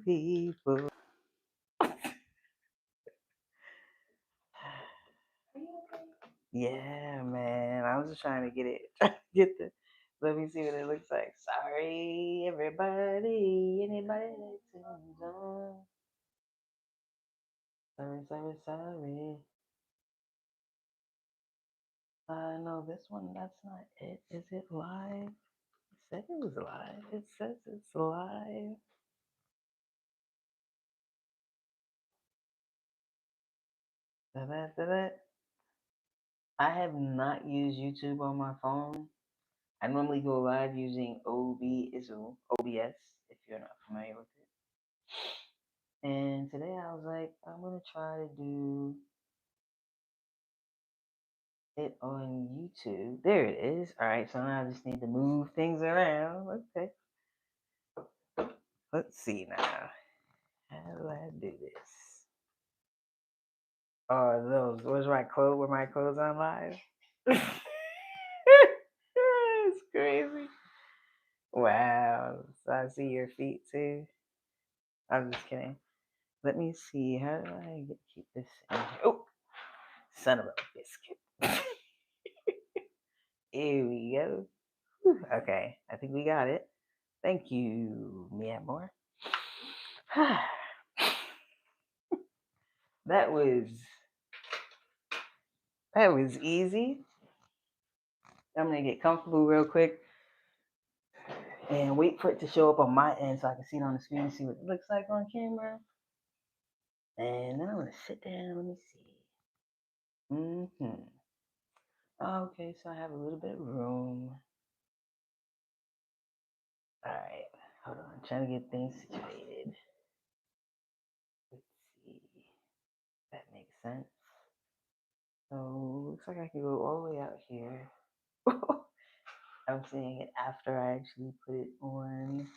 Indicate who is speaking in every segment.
Speaker 1: people. Yeah, man. I was just trying to get it. Get the. Let me see what it looks like. Sorry, everybody. Anybody that tunes on. Sorry. No, this one, that's not it. Is it live? It said it was live. It says it's live. Da-da-da-da. I have not used YouTube on my phone. I normally go live using OBS, if you're not familiar with it. And today I was like, I'm gonna try to do it on YouTube. There it is. All right, so now I just need to move things around. Okay. Let's see now. How do I do this? Oh, those. Where's my clothes? Were my clothes on live? It's crazy. Wow. So I see your feet too. I'm just kidding. Let me see. How do I keep this in here? Oh, son of a biscuit. Here we go. Whew, okay, I think we got it. Thank you, mi amor. that was that was easy. I'm gonna get comfortable real quick and wait for it to show up on my end so I can see it on the screen and see what it looks like on camera. And then I'm gonna sit down. Let me see. Okay, so I have a little bit of room. All right, hold on. I'm trying to get things situated. Let's see. That makes sense. So looks like I can go all the way out here. I'm seeing it after I actually put it on.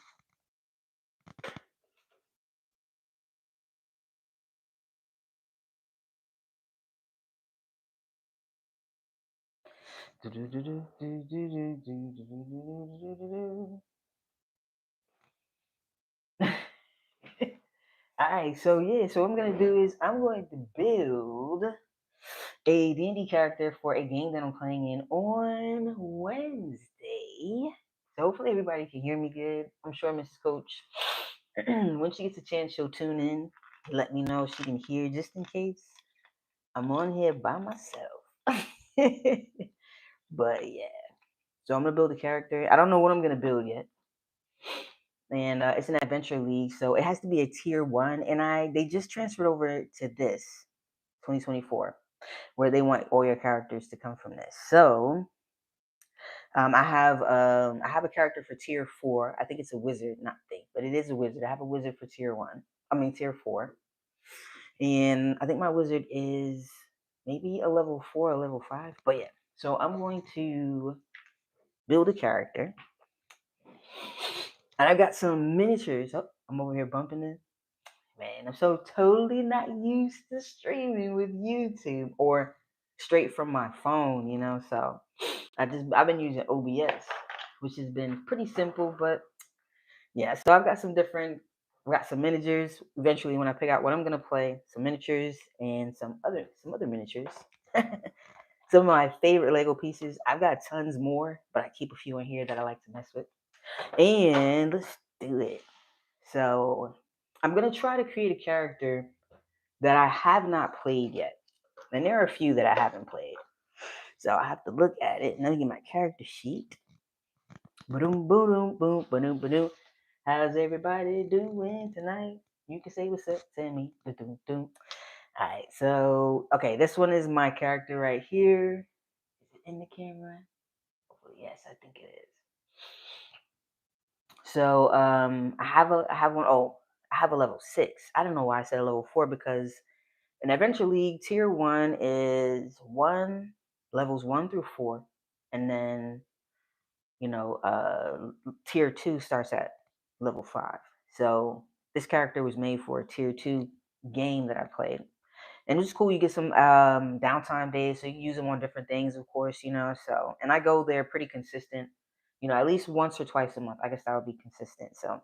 Speaker 1: Alright, so what I'm gonna do is I'm going to build a D&D character for a game that I'm playing in on Wednesday. So hopefully everybody can hear me good. I'm sure Mrs. Coach, when she gets a chance, she'll tune in. Let me know if she can hear, just in case I'm on here by myself. But yeah, so I'm gonna build a character. I don't know what I'm gonna build yet, and it's an adventure league, so it has to be a tier 1. And they just transferred over to this 2024, where they want all your characters to come from this. So I have a character for tier 4. I think it's a wizard, not think, but it is a wizard. I have a wizard for tier 1. I mean tier 4, and I think my wizard is maybe a level 4 or level 5. But yeah, so I'm going to build a character. And I've got some miniatures. Oh, I'm over here bumping it. Man, I'm so totally not used to streaming with YouTube or straight from my phone, So I've been using OBS, which has been pretty simple, but yeah. So I've got some miniatures. Eventually, when I pick out what I'm gonna play, some miniatures and some other miniatures. Some of my favorite Lego pieces. I've got tons more, but I keep a few in here that I like to mess with. And let's do it. So I'm gonna try to create a character that I have not played yet. And there are a few that I haven't played. So I have to look at it. Let me get my character sheet. Boom, boom, boom, boom, boom. How's everybody doing tonight? You can say what's up to me. Alright, so okay, this one is my character right here. Is it in the camera? Oh, yes, I think it is. So I have one. Oh, I have a level 6. I don't know why I said a level 4, because an adventure league tier 1 is levels 1 through 4, and then tier 2 starts at level 5. So this character was made for a tier 2 game that I played, and it's cool. You get some downtime days, so you can use them on different things, of course. So, and I go there pretty consistent. At least once or twice a month. I guess that would be consistent. So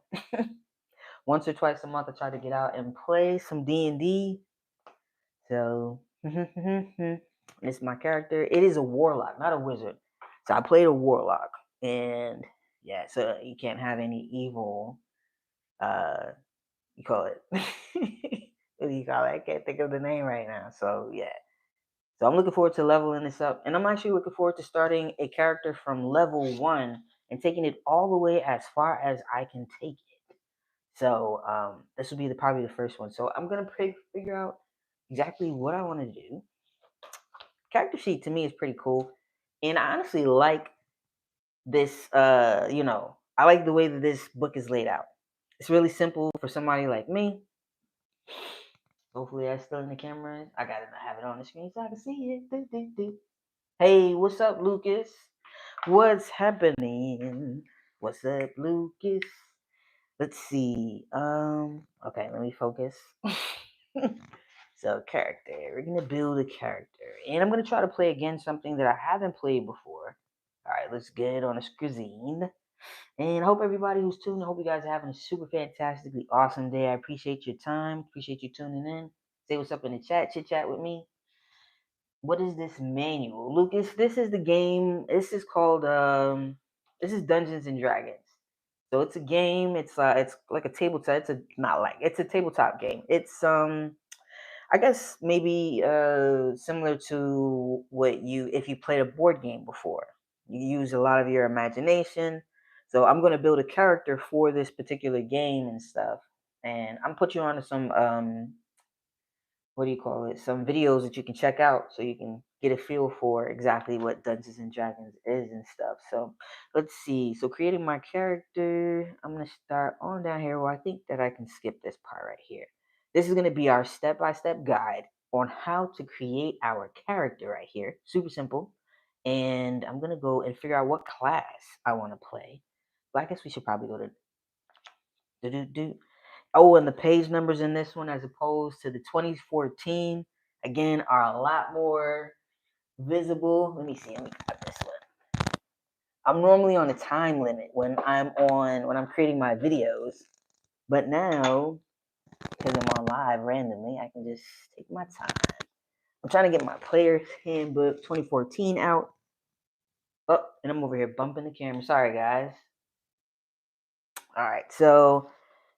Speaker 1: once or twice a month I try to get out and play some D&D. So it's my character. It is a warlock, not a wizard. So I played a warlock, and yeah, so you can't have any evil. You call it. What do you call it? I can't think of the name right now. So yeah. So I'm looking forward to leveling this up, and I'm actually looking forward to starting a character from level 1 and taking it all the way as far as I can take it. So this will be probably the first one. So I'm gonna figure out exactly what I want to do. Character sheet to me is pretty cool, and I honestly like this. I like the way that this book is laid out. It's really simple for somebody like me. Hopefully, I'm still in the camera. I gotta have it on the screen so I can see it. Hey, what's up, Lucas? What's happening? What's up, Lucas? Let's see. Okay, let me focus. So, character. We're gonna build a character, and I'm gonna try to play again something that I haven't played before. All right, let's get on a screen. And I hope everybody who's tuning, I hope you guys are having a super fantastically awesome day. I appreciate your time. Appreciate you tuning in. Say what's up in the chat. Chit chat with me. What is this manual, Lucas? This is the game. This is called this is Dungeons and Dragons. So it's a game. It's like a tabletop. It's a tabletop game. It's I guess maybe similar to what you if you played a board game before. You use a lot of your imagination. So I'm gonna build a character for this particular game and stuff. And I'm put you onto some what do you call it? Some videos that you can check out so you can get a feel for exactly what Dungeons and Dragons is and stuff. So let's see. So creating my character, I'm gonna start on down here. Well, I think that I can skip this part right here. This is gonna be our step-by-step guide on how to create our character right here. Super simple. And I'm gonna go and figure out what class I want to play. But I guess we should probably go to do. Oh, and the page numbers in this one, as opposed to the 2014, again, are a lot more visible. Let me see. Let me grab this one. I'm normally on a time limit when I'm creating my videos, but now because I'm on live randomly, I can just take my time. I'm trying to get my player's handbook 2014 out. Oh, and I'm over here bumping the camera. Sorry, guys. All right, so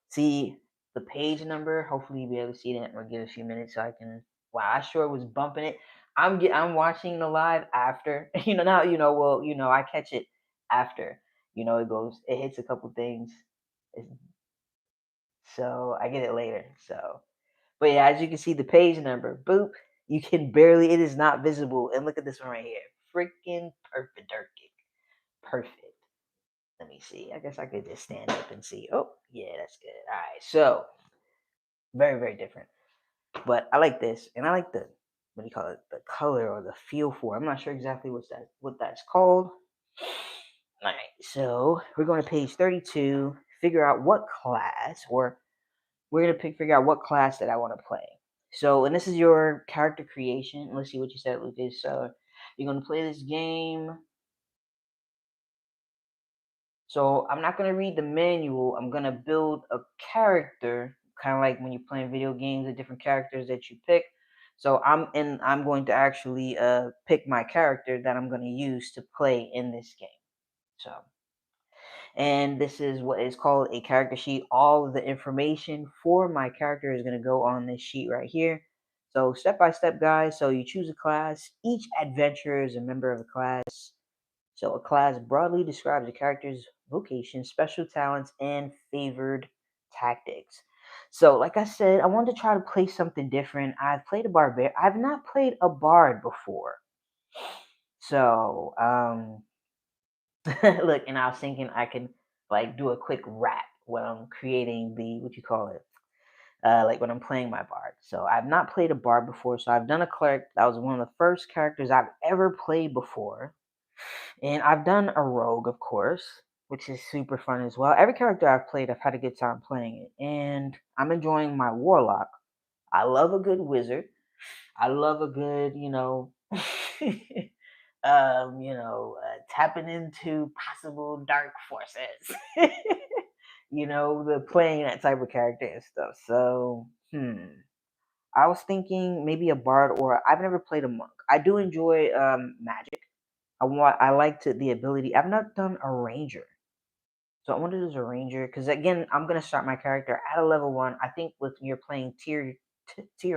Speaker 1: see the page number. Hopefully you'll be able to see that. We'll give it a few minutes so I can. Wow, I sure was bumping it. I'm watching the live after. I catch it after. It hits a couple things. So I get it later. So, but yeah, as you can see, the page number, boop. You can barely. It is not visible. And look at this one right here. Freaking perfect, perfect. Let me see. I guess I could just stand up and see. Oh, yeah, that's good. All right, so very, very different. But I like this, and I like the what do you call it? The color or the feel for it. I'm not sure exactly what that's called. All right, so we're going to page 32. Figure out what class, or we're gonna figure out what class that I want to play. So, and this is your character creation. Let's see what you said, Lucas. So, you're gonna play this game. So I'm not gonna read the manual. I'm gonna build a character, kind of like when you're playing video games, the different characters that you pick. So I'm going to actually pick my character that I'm gonna use to play in this game. So, and this is what is called a character sheet. All of the information for my character is gonna go on this sheet right here. So step by step, guys. So you choose a class. Each adventurer is a member of a class. So a class broadly describes a character's vocation, special talents, and favored tactics. So, like I said, I wanted to try to play something different. I've played a barbarian. I've not played a bard before. So, look, and I was thinking I could like do a quick rap when I'm creating the what you call it, like when I'm playing my bard. So I've not played a bard before. So I've done a cleric. That was one of the first characters I've ever played before. And I've done a rogue, of course, which is super fun as well. Every character I've played, I've had a good time playing it. And I'm enjoying my warlock. I love a good wizard. I love a good, tapping into possible dark forces. the playing that type of character and stuff. So, I was thinking maybe a bard, or I've never played a monk. I do enjoy magic. I like the ability. I've not done a ranger, so I wanted as a ranger because again, I'm gonna start my character at a level one. I think with you're playing tier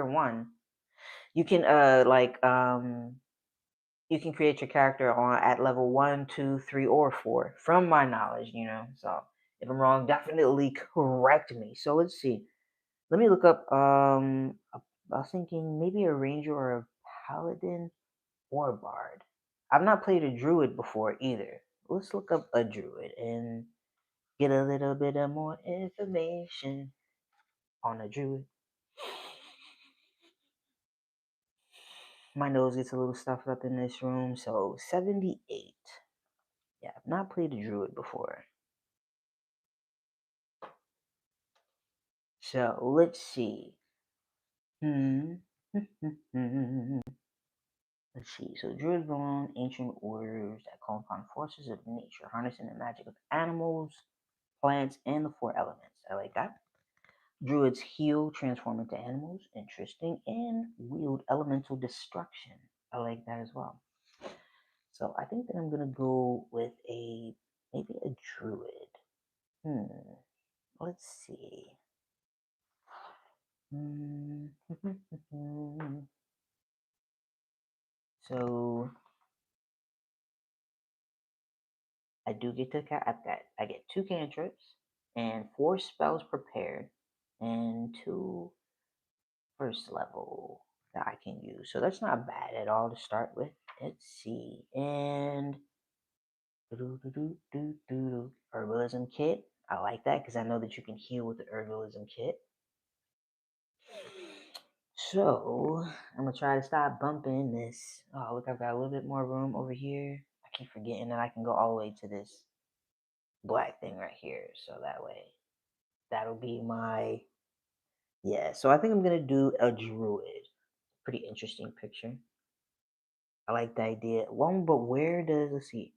Speaker 1: one, you can you can create your character on at level one, two, three, or four. From my knowledge. So if I'm wrong, definitely correct me. So let's see. Let me look up. I was thinking maybe a ranger or a paladin or a bard. I've not played a druid before either. Let's look up a druid and get a little bit of more information on a druid. My nose gets a little stuffed up in this room, so 78. Yeah, I've not played a druid before. So let's see. Let's see. So druids belong ancient orders that call upon forces of nature, harnessing the magic of animals, plants, and the four elements. I like that. Druids heal, transform into animals, interesting, and wield elemental destruction. I like that as well. So I think that I'm gonna go with maybe a druid. Let's see. So I do get to I get 2 cantrips and 4 spells prepared and 2 first level that I can use. So that's not bad at all to start with. Let's see. And herbalism kit. I like that because I know that you can heal with the herbalism kit. So I'm gonna try to stop bumping this. Oh, look, I've got a little bit more room over here. I keep forgetting that I can go all the way to this black thing right here. So that way, that'll be my So I think I'm gonna do a druid. Pretty interesting picture. I like the idea. One, but let's see.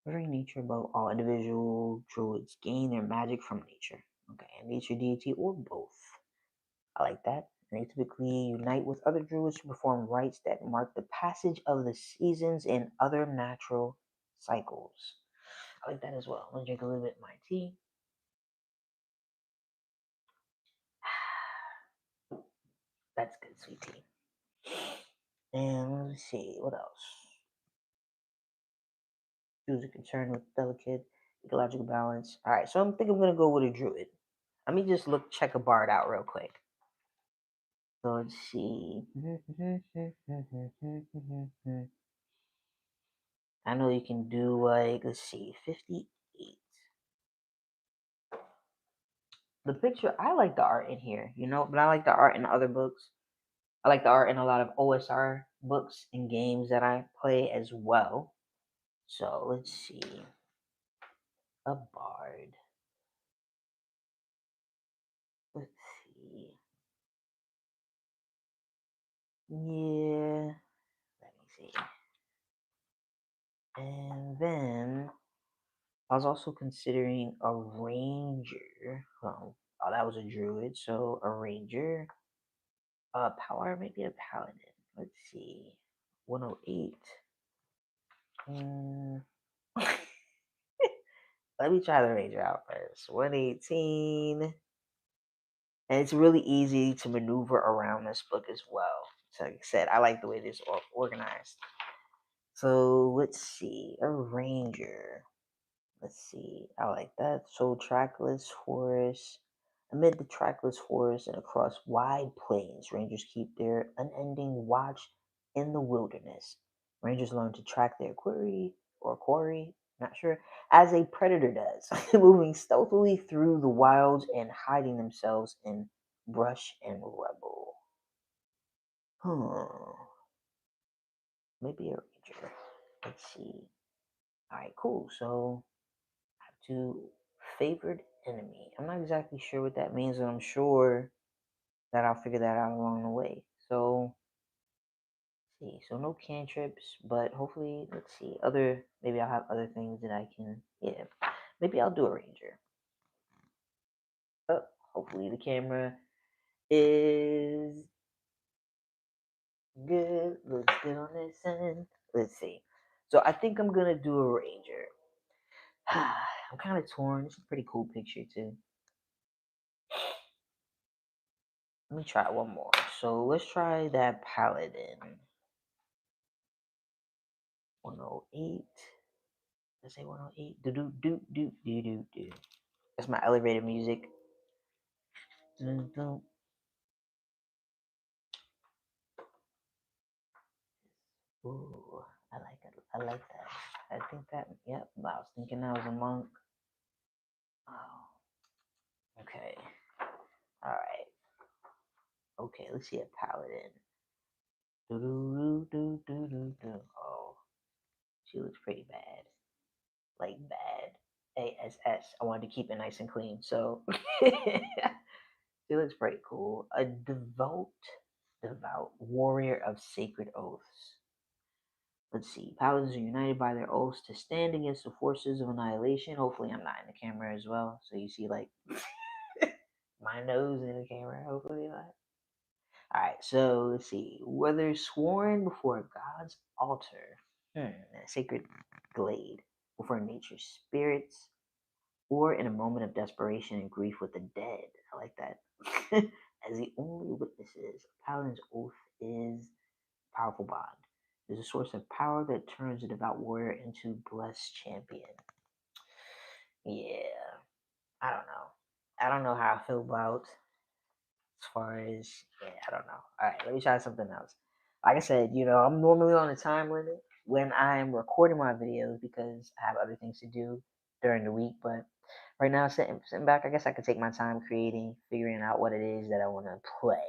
Speaker 1: Very nature above all individual druids gain their magic from nature. Okay, nature deity or both. I like that. And they typically unite with other druids to perform rites that mark the passage of the seasons and other natural cycles. I like that as well. I'm gonna drink a little bit of my tea. That's good, sweet tea. And let's see, what else? Druids are concerned with delicate ecological balance. All right, so I think I'm gonna go with a druid. Let me just check a bard out real quick. So let's see. I know you can do let's see, 58. The picture, I like the art in here, but I like the art in other books. I like the art in a lot of OSR books and games that I play as well. So let's see. A bard. Let's see. Yeah. Let me see. And then I was also considering a ranger. Well, oh, that was a druid, so a ranger. Power, maybe a paladin. Let's see. 108. Let me try the ranger out first. 118. And it's really easy to maneuver around this book as well. So like I said, I like the way this is organized. So let's see. A ranger. Let's see. I like that. So trackless forest. Amid the trackless forest and across wide plains, rangers keep their unending watch in the wilderness. Rangers learn to track their quarry, not sure, as a predator does, moving stealthily through the wilds and hiding themselves in brush and rubble. Maybe a ranger. Let's see. All right, cool. So to favored enemy. I'm not exactly sure what that means, and I'm sure that I'll figure that out along the way. So, let's see, so no cantrips, but hopefully, let's see, maybe I'll have other things that I can, maybe I'll do a ranger. Oh, hopefully the camera is good. Looks good on this end. Let's see. So I think I'm gonna do a ranger. I'm kind of torn. It's a pretty cool picture too. Let me try one more. So let's try that paladin. 108. Let's say 108. Do do do do do do do. That's my elevator music. Dun, dun. Ooh, I like it. I like that. I think that. Yep. I was thinking I was a monk. Oh, okay. All right. Okay. Let's see a paladin. Do do do do do do. Oh, she looks pretty bad. Like bad. ASS. I wanted to keep it nice and clean. So she looks pretty cool. A devout warrior of sacred oaths. Let's see. Paladins are united by their oaths to stand against the forces of annihilation. Hopefully, I'm not in the camera as well, so you see like my nose in the camera. Hopefully not. All right. So let's see. Whether sworn before God's altar, a sacred glade, before nature's spirits, or in a moment of desperation and grief with the dead. I like that. As the only witnesses, Paladin's oath is a powerful bond. It is a source of power that turns a devout warrior into blessed champion. Yeah, I don't know. I don't know how I feel about as far as I don't know. All right, let me try something else. Like I said, I'm normally on a time limit when I'm recording my videos because I have other things to do during the week. But right now, sitting back, I guess I could take my time creating, figuring out what it is that I want to play.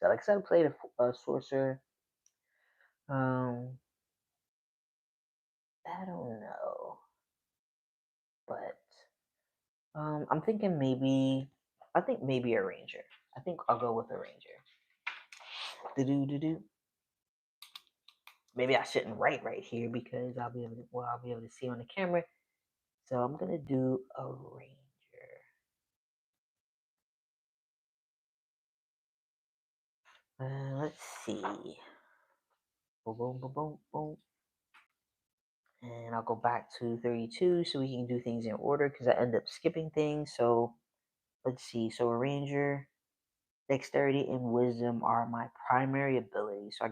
Speaker 1: So, like I said, I played a sorcerer. Um, I don't know, but I'm thinking maybe. I think maybe a ranger. I think I'll go with a ranger. Do do do do. Maybe I shouldn't write right here because I'll be able to see on the camera. So I'm gonna do a ranger. Let's see. Boom, boom, boom, boom, boom. And I'll go back to 32 so we can do things in order because I end up skipping things. So let's see. So a ranger, dexterity and wisdom are my primary abilities. So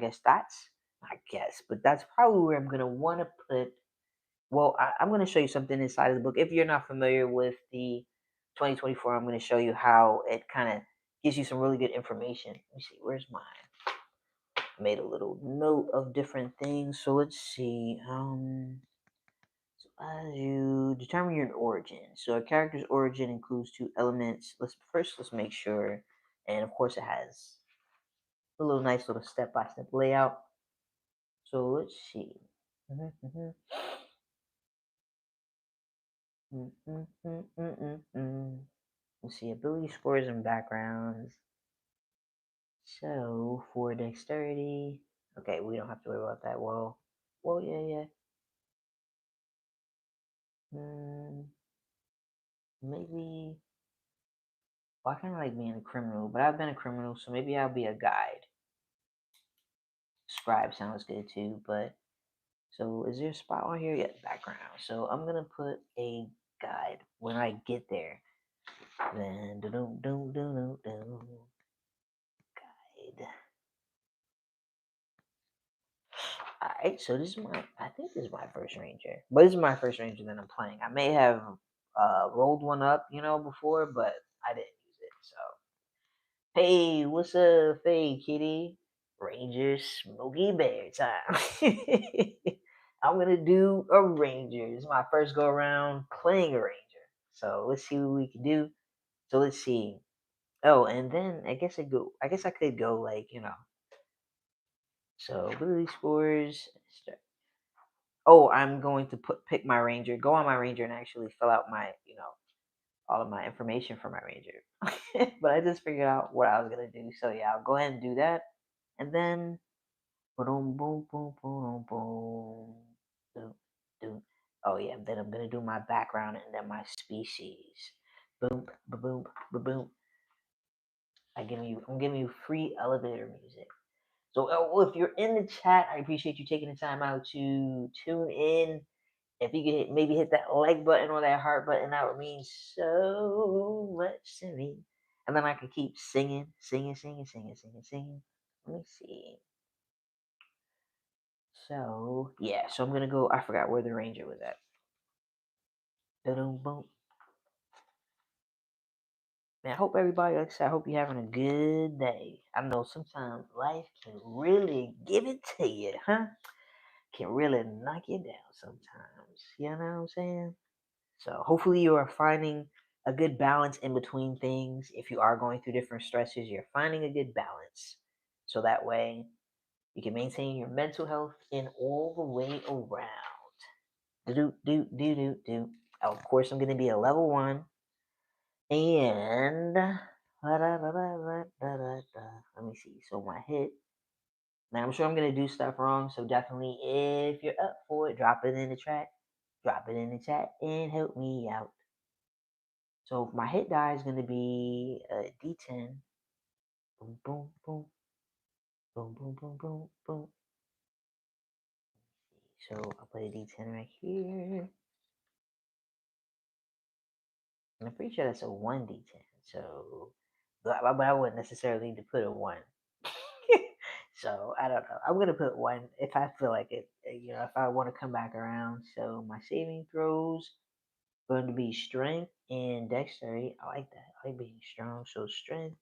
Speaker 1: but that's probably where I'm gonna want to put. Well, I'm going to show you something inside of the book. If you're not familiar with the 2024, I'm going to show you how it kind of gives you some really good information. Let me see, where's mine? I made a little note of different things. So let's see. So as you determine your origin. So a character's origin includes two elements. Let's make sure. And of course, it has a little nice little step-by-step layout. So let's see. Let's see, ability scores and backgrounds. So for dexterity, okay, we don't have to worry about that. Well, yeah. Maybe. Well, I kind of like being a criminal, but I've been a criminal, so maybe I'll be a guide. Scribe sounds good too, but so is there a spot on here? Yeah, background. So I'm gonna put a guide when I get there. Then guide. Alright, so I think this is my first ranger. But this is my first ranger that I'm playing. I may have rolled one up, before, but I didn't use it. So, hey, what's up, hey, kitty? Ranger Smoky Bear time. I'm gonna do a ranger. This is my first go around playing a ranger. So let's see what we can do. So let's see. Oh, and then I guess I could go like, so ability scores. Oh, I'm going to pick my ranger, go on my ranger, and actually fill out my, all of my information for my ranger. But I just figured out what I was gonna do, so yeah, I'll go ahead and do that, and then boom, boom, boom, boom, boom, boom, boom. Oh yeah, then I'm gonna do my background and then my species. boom, ba boom, ba boom. I'm giving you free elevator music. So if you're in the chat, I appreciate you taking the time out to tune in. If you could maybe hit that like button or that heart button, that would mean so much to me. And then I could keep singing, singing, singing, singing, singing, singing. Let me see. So yeah, so I'm gonna go. I forgot where the ranger was at. Boom. Man, I hope everybody, like I said, I hope you're having a good day. I know sometimes life can really give it to you, huh? Can really knock you down sometimes. You know what I'm saying? So hopefully you are finding a good balance in between things. If you are going through different stresses, you're finding a good balance. So that way you can maintain your mental health in all the way around. Do. Of course, I'm going to be a level 1. And let me see. So my hit. Now I'm sure I'm gonna do stuff wrong. So definitely, if you're up for it, drop it in the chat. Drop it in the chat and help me out. So my hit die is gonna be a D10. Boom, boom, boom, boom, boom, boom, boom, boom. So I'll put a D10 right here. And I'm pretty sure that's a 1D10. So, but I wouldn't necessarily need to put a 1. So I don't know. I'm gonna put 1 if I feel like it. If I want to come back around. So my saving throws going to be strength and dexterity. I like that. I like being strong. So strength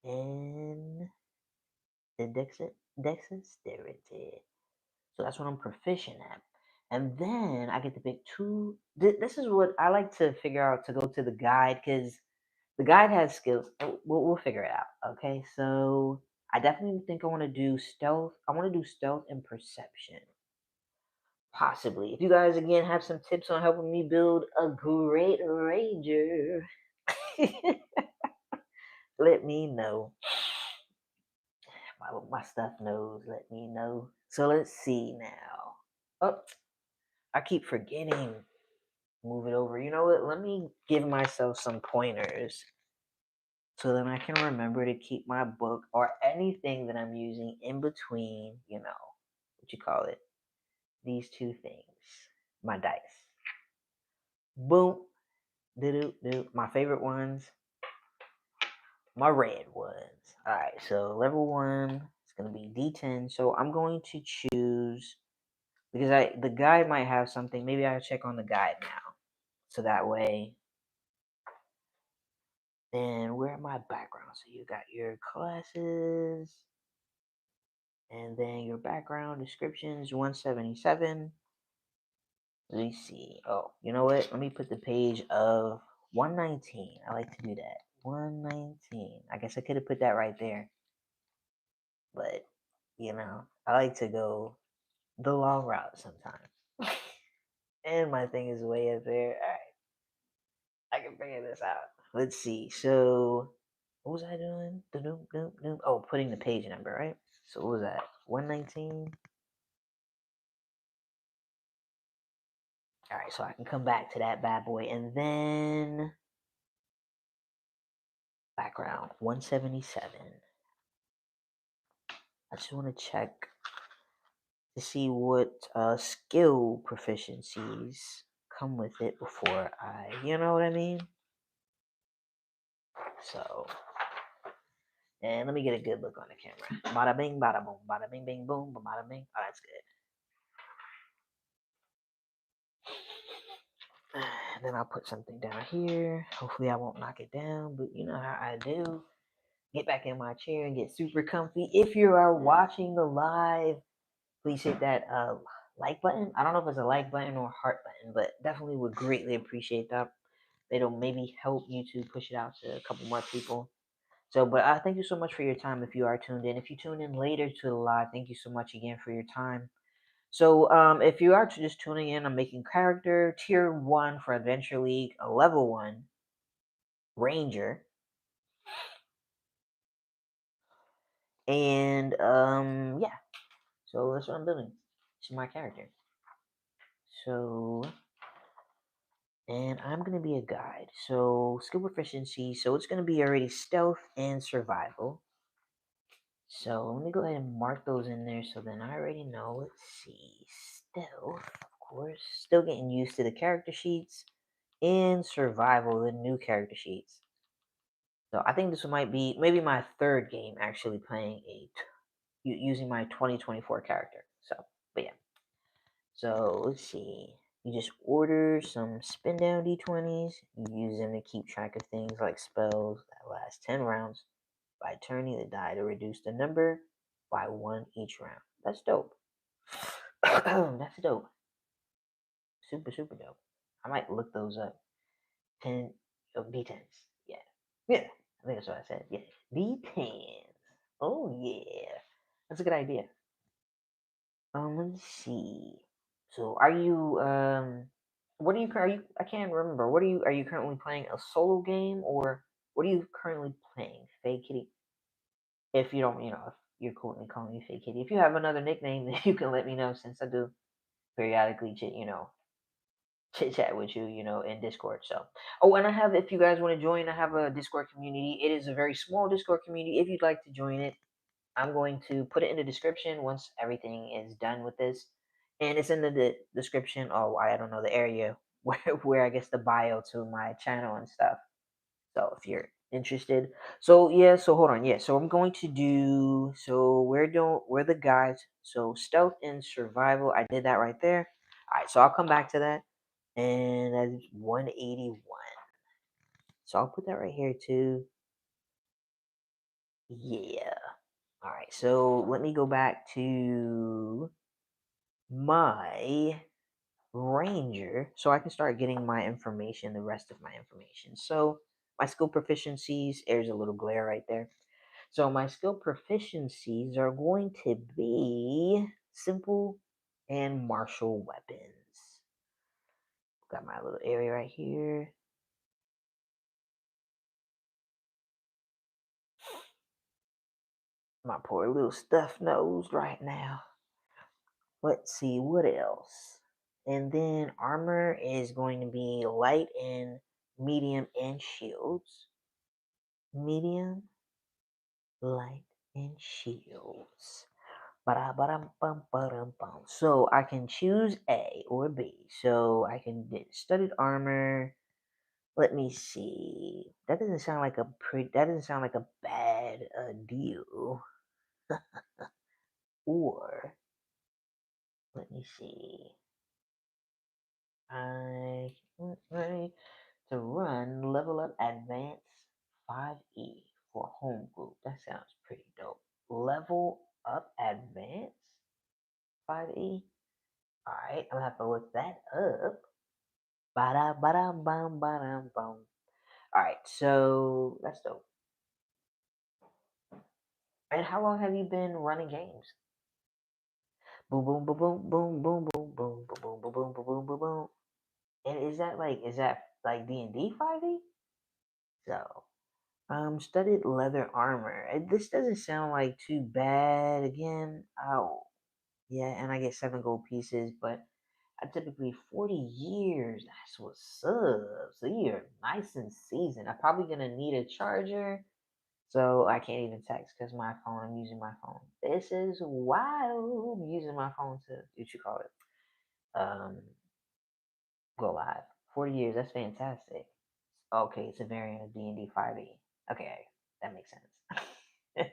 Speaker 1: and the dexterity. So that's what I'm proficient at. And then I get to pick 2. This is what I like to figure out to go to the guide, because the guide has skills. We'll figure it out. Okay. So I definitely think I want to do stealth. I want to do stealth and perception. Possibly. If you guys again have some tips on helping me build a great ranger, let me know. My stuff knows. Let me know. So let's see now. Oh, I keep forgetting. Move it over. You know what? Let me give myself some pointers so then I can remember to keep my book or anything that I'm using in between, what you call it, these 2 things. My dice. Boom. Do. My favorite ones. My red ones. Alright, so level 1 is going to be D10. So I'm going to choose, because the guide might have something. Maybe I'll check on the guide now. So that way, then where are my backgrounds? So you got your classes, and then your background descriptions, 177. Let me see. Oh, you know what? Let me put the page of 119. I like to do that. 119. I guess I could have put that right there. But, I like to go the long route sometimes. And my thing is way up there. All right. I can figure this out. Let's see. So, what was I doing? Oh, putting the page number, right? So, what was that? 119. All right, so I can come back to that bad boy. And then background 177. I just want to check to see what skill proficiencies come with it before you know what I mean? So, and let me get a good look on the camera. Bada bing, bada boom, bada bing, bing, boom, bada bing. Oh, that's good. And then I'll put something down here. Hopefully I won't knock it down, but you know how I do. Get back in my chair and get super comfy. If you are watching the live, please hit that like button. I don't know if it's a like button or a heart button, but definitely would greatly appreciate that. It'll maybe help YouTube push it out to a couple more people. So, but thank you so much for your time if you are tuned in. If you tune in later to the live, thank you so much again for your time. So, if you are just tuning in, I'm making character tier 1 for Adventure League, a level 1 ranger. And, yeah. So, that's what I'm doing. This is my character. So, And I'm going to be a guide. So, skill proficiency. So, it's going to be already stealth and survival. So, let me go ahead and mark those in there so then I already know. Let's see. Stealth, of course. Still getting used to the character sheets. And survival, the new character sheets. So, I think this might be maybe my third game actually playing using my 2024 character. So, but yeah. So let's see. You just order some spin down d20s. You use them to keep track of things like spells that last 10 rounds by turning the die to reduce the number by 1 each round. That's dope. That's dope. Super, super dope. I might look those up. 10 d10s. Yeah. Yeah. I think that's what I said. Yeah. D10s. Oh, yeah. That's a good idea. Let's see. So, what are you? I can't remember. Are you currently playing a solo game or what are you currently playing? Fake Kitty. If you don't, if you're cool with me calling you Fake Kitty. If you have another nickname, then you can let me know since I do periodically chit chat with you, in Discord. So, oh, and I have, if you guys want to join, I have a Discord community. It is a very small Discord community. If you'd like to join it, I'm going to put it in the description once everything is done with this. And it's in the description. Oh, I don't know the area where I guess the bio to my channel and stuff. So if you're interested. So yeah, so hold on. Yeah, so I'm going to do we're the guys. So stealth and survival. I did that right there. Alright, so I'll come back to that. And that's 181. So I'll put that right here too. Yeah. All right, so let me go back to my ranger so I can start getting my information, the rest of my information. So my skill proficiencies, there's a little glare right there. So my skill proficiencies are going to be simple and martial weapons. Got my little area right here. My poor little stuffed nose right now. Let's see what else. And then armor is going to be light and medium and shields. Medium, light, and shields. Ba-da-ba-dum-bum-ba-dum-bum. So I can choose A or B. So I can get studded armor. Let me see. That doesn't sound like that doesn't sound like a bad deal. Or let me see. I to run level up advanced 5E for home group. That sounds pretty dope. Level up advanced 5E. Alright, I'm gonna have to look that up. Ba-da ba-da bum ba-dum bum. Alright, so that's dope. And how long have you been running games? Boom boom boom boom boom boom boom boom boom boom boom boom boom boom boom. And is that like D&D 5e? So studded leather armor. This doesn't sound like too bad. Again, oh yeah, and I get 7 gold pieces, but I typically 40 years. That's what's up. So you're nice and seasoned. I'm probably gonna need a charger, so I can't even text because my phone. I'm using my phone. This is wild. I'm using my phone to what you call it. Um, go live. 40 years. That's fantastic. Okay, it's a variant of D&D 5e. Okay, that makes sense.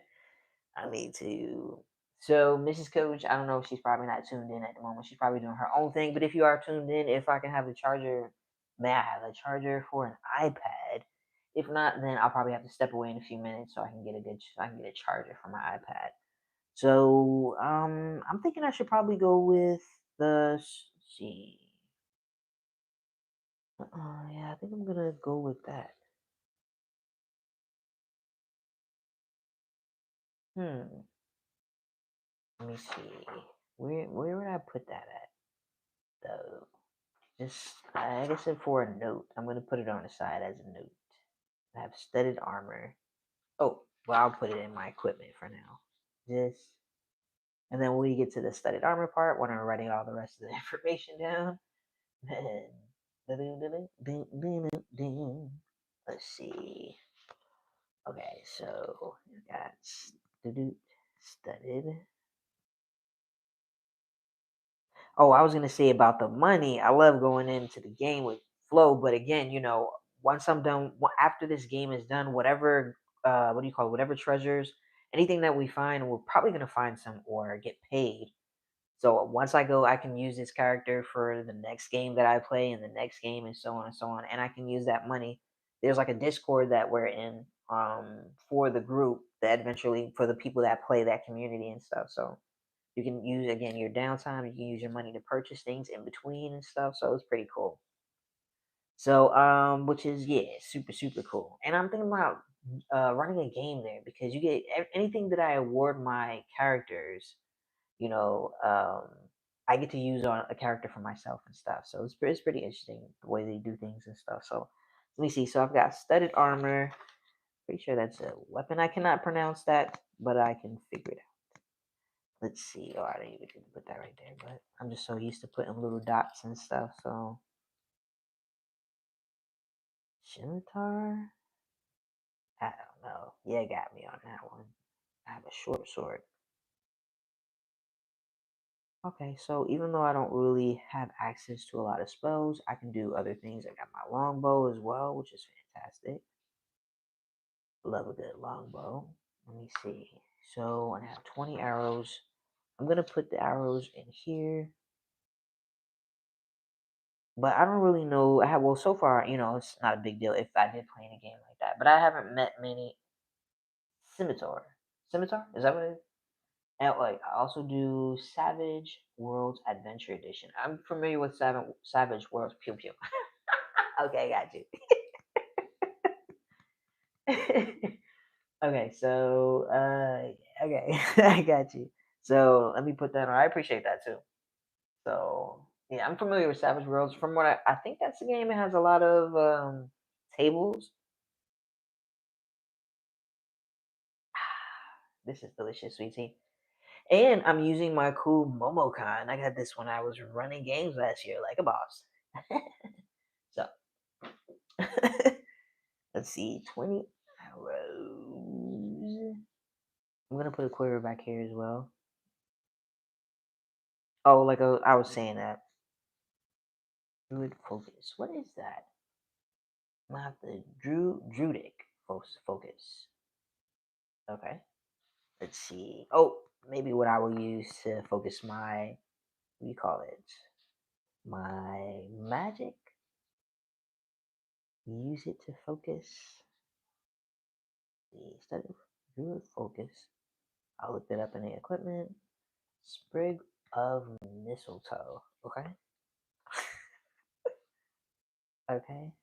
Speaker 1: I need to. So, Mrs. Coach, I don't know if she's probably not tuned in at the moment. She's probably doing her own thing. But if you are tuned in, if I can have the charger, may I have a charger for an iPad? If not, then I'll probably have to step away in a few minutes so I can get a charger for my iPad. So, I'm thinking I should probably go with let's see. Yeah, I think I'm gonna go with that. Hmm. Let me see. Where would I put that at? Though. Just I guess for a note. I'm gonna put it on the side as a note. I have studded armor. Oh, well I'll put it in my equipment for now. Just and then when we get to the studded armor part, when I'm writing all the rest of the information down, then Let's see. Okay, so you got studded. Oh, I was gonna say about the money. I love going into the game with flow, but again, once I'm done, after this game is done, whatever, what do you call it? Whatever treasures, anything that we find, we're probably gonna find some or get paid. So once I go, I can use this character for the next game that I play and the next game and so on and so on. And I can use that money. There's like a Discord that we're in for the group that eventually for the people that play that community and stuff. So you can use again your downtime, you can use your money to purchase things in between and stuff. So it's pretty cool. So which is yeah, super super cool. And I'm thinking about running a game there because you get anything that I award my characters, you know, I get to use on a character for myself and stuff. So it's pretty interesting the way they do things and stuff. So let me see. So I've got studded armor. Pretty sure that's a weapon. I cannot pronounce that, but I can figure it out. Let's see. Oh, I didn't even put that right there, but I'm just so used to putting little dots and stuff. So scimitar. I don't know. Yeah, got me on that one. I have a short sword. Okay, so even though I don't really have access to a lot of spells, I can do other things. I got my longbow as well, which is fantastic. Love a good longbow. Let me see. So I have 20 arrows. I'm gonna put the arrows in here, but I don't really know. I have well so far, it's not a big deal if I did play in a game like that. But I haven't met many scimitar. Scimitar? Is that what it is? And like I also do Savage Worlds Adventure Edition. I'm familiar with Savage Worlds Pew Pew. Okay, got you. Okay, so okay, I got you. So let me put that on. I appreciate that too. So yeah, I'm familiar with Savage Worlds. From what I think that's a game that has a lot of tables. This is delicious, sweetie. And I'm using my cool Momocon. I got this when I was running games last year like a boss. So let's see, 20 arrows. I'm gonna put a quiver back here as well. Oh, like I was saying that. Druid focus. What is that? I'm gonna have the Druidic focus. Okay. Let's see. Oh, maybe what I will use to focus my what do you call it? My magic. Use it to focus. Instead of Druid focus, I'll look that up in the equipment. Sprig of mistletoe. Okay. Okay.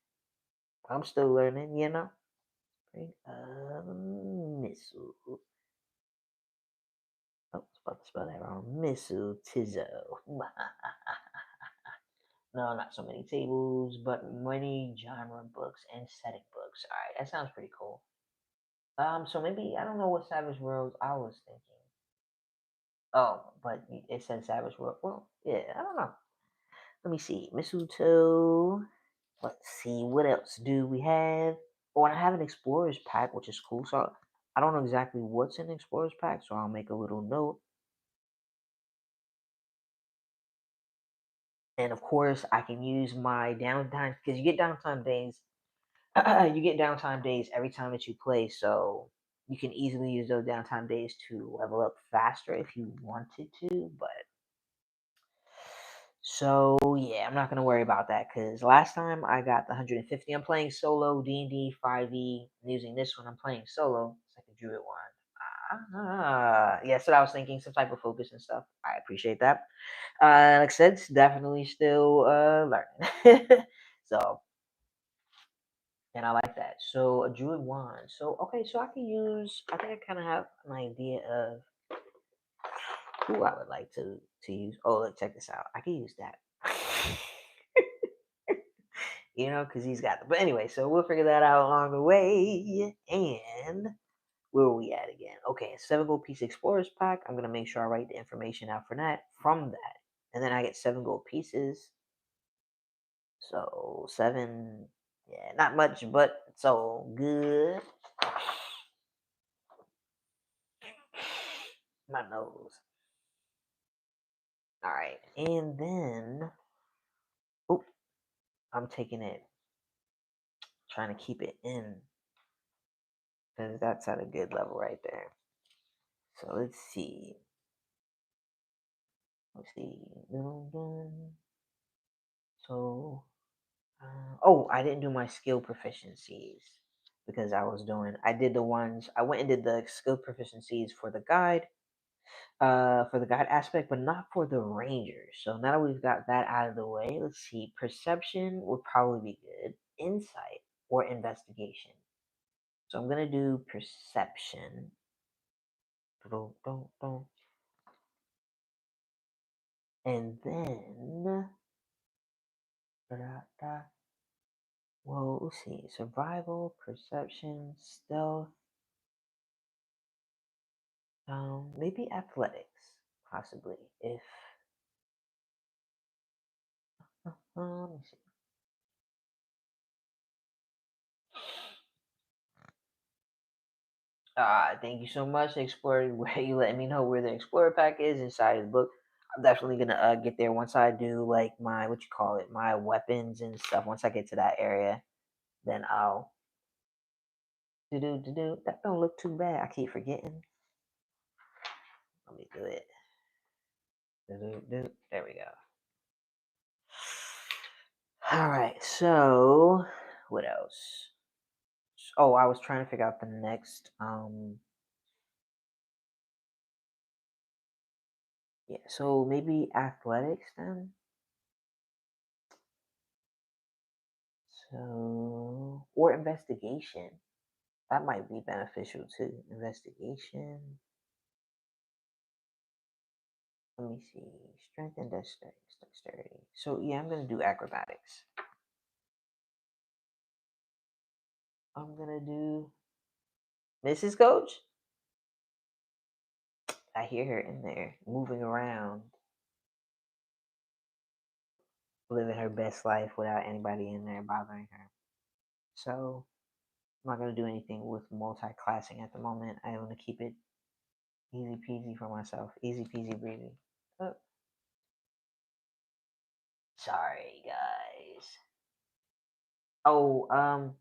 Speaker 1: I'm still learning. Sprig of mistletoe. Oh, I was about to spell that wrong. Mistletoe. No, not so many tables, but many genre books and setting books. All right, that sounds pretty cool. So maybe I don't know what Savage Worlds I was thinking. Oh, but it said Savage World. Well, yeah, I don't know. Let me see. Mistletoe. Let's see. What else do we have? Oh, and I have an Explorers pack, which is cool. So I don't know exactly what's in the Explorers pack, so I'll make a little note. And of course, I can use my downtime because you get downtime days. You get downtime days every time that you play, so you can easily use those downtime days to level up faster if you wanted to. But so yeah, I'm not gonna worry about that because last time I got the 150. I'm playing solo D&D 5e. Using this one, I'm playing solo. It's like a druid one. Yeah, so I was thinking some type of focus and stuff. I appreciate that. Like I said, it's definitely still learning. So and I like that. So a druid wand. So okay, so I can use. I think I kind of have an idea of who I would like to use. Oh, look, check this out. I can use that. Because he's got. But anyway, so we'll figure that out along the way. And where are we at again? Okay, a 7 gold piece explorers pack. I'm gonna make sure I write the information out for that from that, and then I get 7 gold pieces.
Speaker 2: So 7, yeah, not much, but so good. My nose. All right, and then oh, I'm taking it, trying to keep it in because that's at a good level right there. So let's see. Let's see. So, oh, I didn't do my skill proficiencies because I did the ones, I went and did the skill proficiencies for the guide aspect, but not for the rangers. So now that we've got that out of the way, let's see. Perception would probably be good. Insight or investigation. So I'm gonna do perception. And then, well, let's see. Survival, perception, stealth. Maybe athletics, possibly. If let me see. Thank you so much, Explorer. Where you letting me know where the Explorer pack is inside of the book. I'm definitely gonna get there once I do like my what you call it, my weapons and stuff. Once I get to that area, then I'll do. That don't look too bad. I keep forgetting. Let me do it. There we go. All right. So what else? Oh, I was trying to figure out the next. Yeah. So maybe athletics then. So, or investigation. That might be beneficial too. Investigation. Let me see. Strength and dexterity. So, yeah, I'm going to do acrobatics. I'm going to do Mrs. Coach. I hear her in there moving around, living her best life without anybody in there bothering her. So, I'm not going to do anything with multi-classing at the moment. I want to keep it easy peasy for myself. Easy peasy breezy. Oh, sorry, guys. Oh,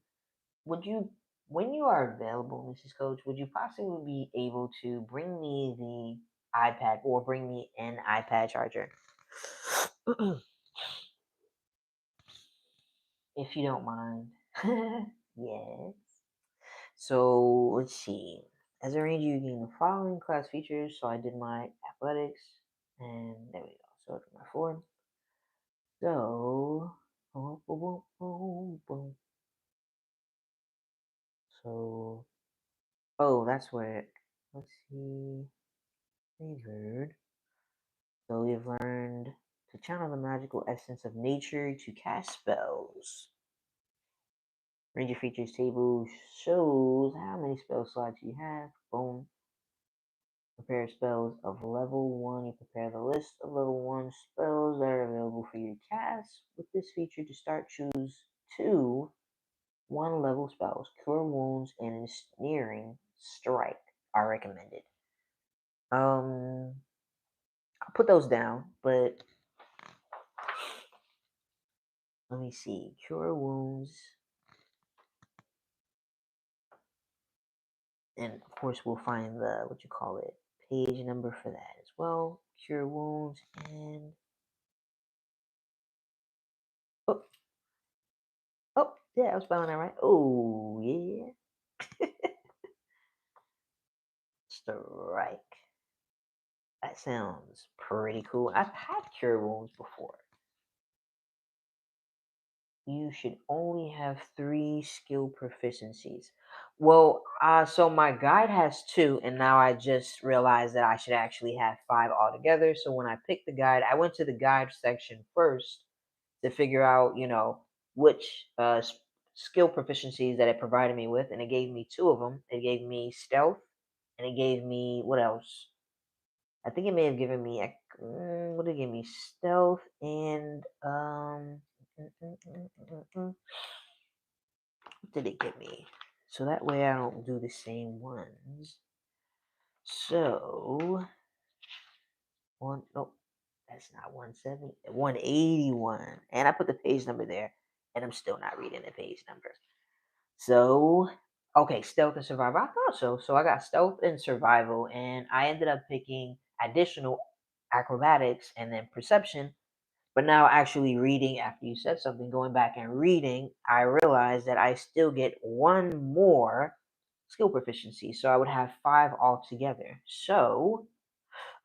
Speaker 2: would you, when you are available, Mrs. Coach, would you possibly be able to bring me the iPad or bring me an iPad charger? If you don't mind. Yes. So let's see. As a ranger, you gain the following class features. So I did my athletics, and there we go. So for my form. So, boom, boom, boom, boom, boom. So, oh, that's where. Let's see. Favored. So we've learned to channel the magical essence of nature to cast spells. Ranger features table shows how many spell slots you have. Boom. Prepare spells of level 1. You prepare the list of level 1 spells that are available for you to cast. With this feature to start, choose 2 1 level spells. Cure Wounds and Ensnaring Strike are recommended. I'll put those down, but let me see. Cure Wounds. And of course, we'll find the, what you call it, page number for that as well. Cure Wounds and. Oh, oh, yeah, I was spelling that right. Oh, yeah. Strike. That sounds pretty cool. I've had Cure Wounds before. You should only have 3 skill proficiencies. Well, so my guide has 2, and now I just realized that I should actually have 5 altogether. So when I picked the guide, I went to the guide section first to figure out, which skill proficiencies that it provided me with, and it gave me 2 of them. It gave me stealth, and it gave me what else? I think it may have given me what did it give me? Stealth and What did it give me? So that way I don't do the same ones. So one, nope, that's not 170, 181. And I put the page number there, and I'm still not reading the page number. So, okay, stealth and survival. I thought so. So I got stealth and survival, and I ended up picking additional acrobatics and then perception. But now, actually reading after you said something, going back and reading, I realized that I still get one more skill proficiency. So I would have 5 altogether. So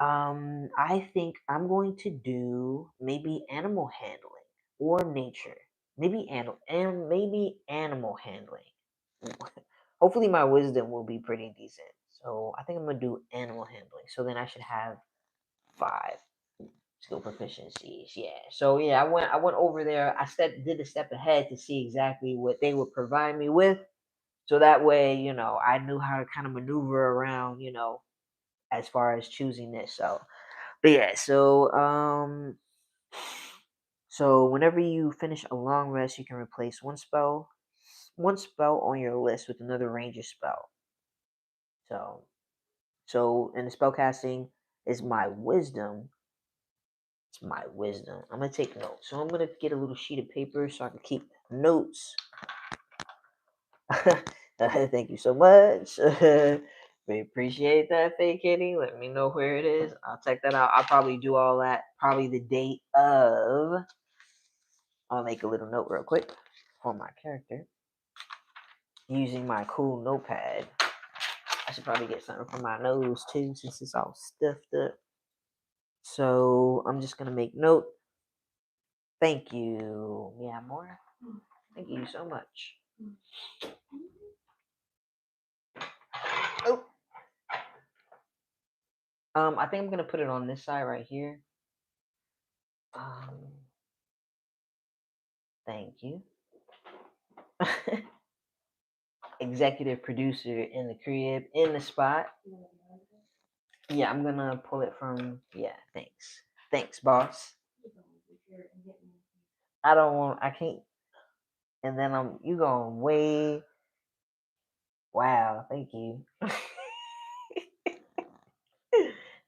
Speaker 2: I think I'm going to do maybe animal handling or nature. Maybe animal handling. Hopefully my wisdom will be pretty decent. So I think I'm gonna do animal handling. So then I should have 5 skill proficiencies. Yeah. So yeah, I went over there. Did a step ahead to see exactly what they would provide me with. So that way, I knew how to kind of maneuver around, as far as choosing this. So but yeah, so whenever you finish a long rest, you can replace one spell on your list with another ranger spell. So so in the spell casting is my wisdom. It's my wisdom. I'm gonna take notes. So I'm gonna get a little sheet of paper so I can keep notes. Thank you so much. We appreciate that, Fake Kitty. Let me know where it is. I'll check that out. I'll probably do all that probably the date of. I'll make a little note real quick for my character using my cool notepad. I should probably get something for my nose too since it's all stuffed up. So I'm just gonna make note. Thank you. Yeah, more. Thank you so much. Oh, I think I'm gonna put it on this side right here. Um, thank you. Executive producer in the crib, in the spot. Yeah, I'm gonna pull it from. Yeah, thanks. Thanks, boss. I don't want. I can't. And then you going way. Wow, thank you.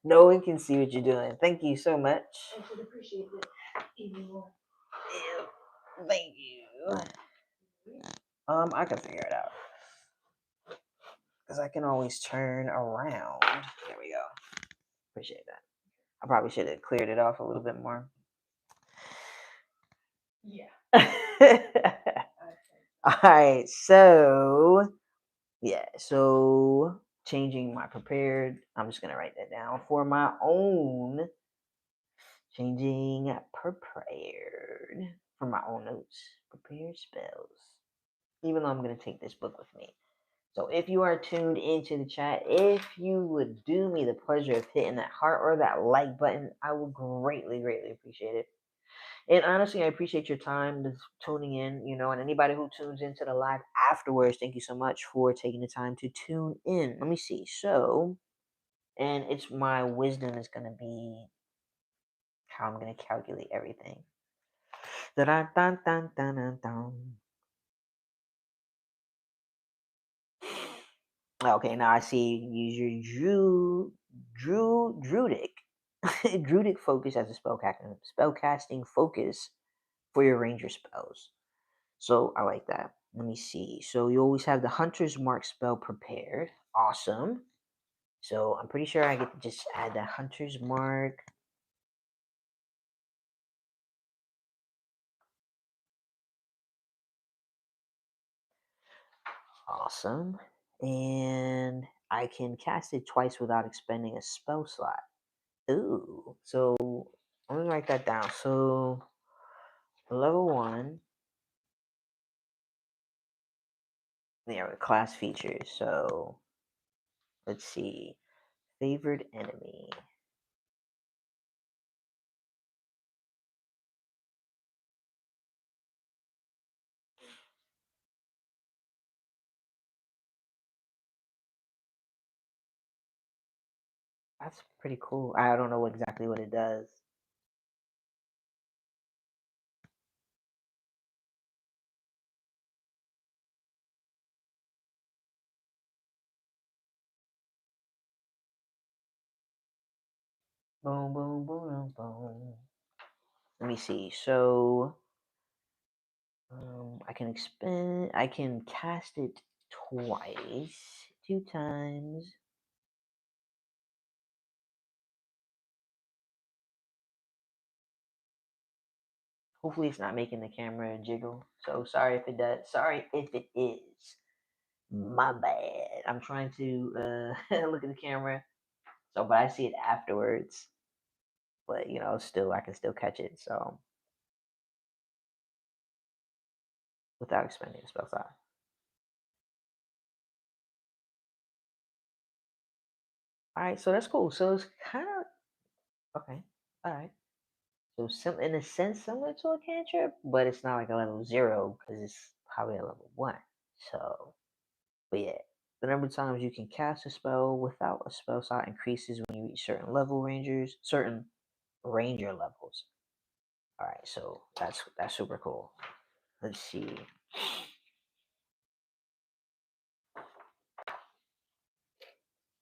Speaker 2: No one can see what you're doing. Thank you so much. I should appreciate it even more. Yeah, thank you. I can figure it out because I can always turn around. There we go. Appreciate that. I probably should have cleared it off a little bit more. Yeah. All right. So yeah. So changing my prepared. I'm just gonna write that down for my own. Changing prepared for my own notes. Prepare spells. Even though I'm going to take this book with me. So if you are tuned into the chat, if you would do me the pleasure of hitting that heart or that like button, I will greatly, greatly appreciate it. And honestly, I appreciate your time tuning in, and anybody who tunes into the live afterwards, thank you so much for taking the time to tune in. Let me see. So, and it's my wisdom is going to be how I'm going to calculate everything. Okay, now I see use your druidic druidic focus as a spellcasting focus for your ranger spells. So I like that. Let me see. So you always have the hunter's mark spell prepared. Awesome. So I'm pretty sure I get to just add the hunter's mark. Awesome. And I can cast it twice without expending a spell slot. Ooh. So let me write that down. So level 1. Yeah, class features. So let's see. Favored enemy. That's pretty cool. I don't know exactly what it does. Boom, boom, boom, boom. Let me see. So I can expend. I can cast it twice, 2 times. Hopefully, it's not making the camera jiggle. So sorry if it does. Sorry if it is. My bad. I'm trying to look at the camera. So, but I see it afterwards. But still, I can still catch it. So without expending a spell slot. All right, so that's cool. So it's kind of okay. All right. So in a sense, similar to a cantrip, but it's not like a level 0 because it's probably a level 1. So, but yeah, the number of times you can cast a spell without a spell slot increases when you reach certain ranger levels. All right, so that's super cool. Let's see.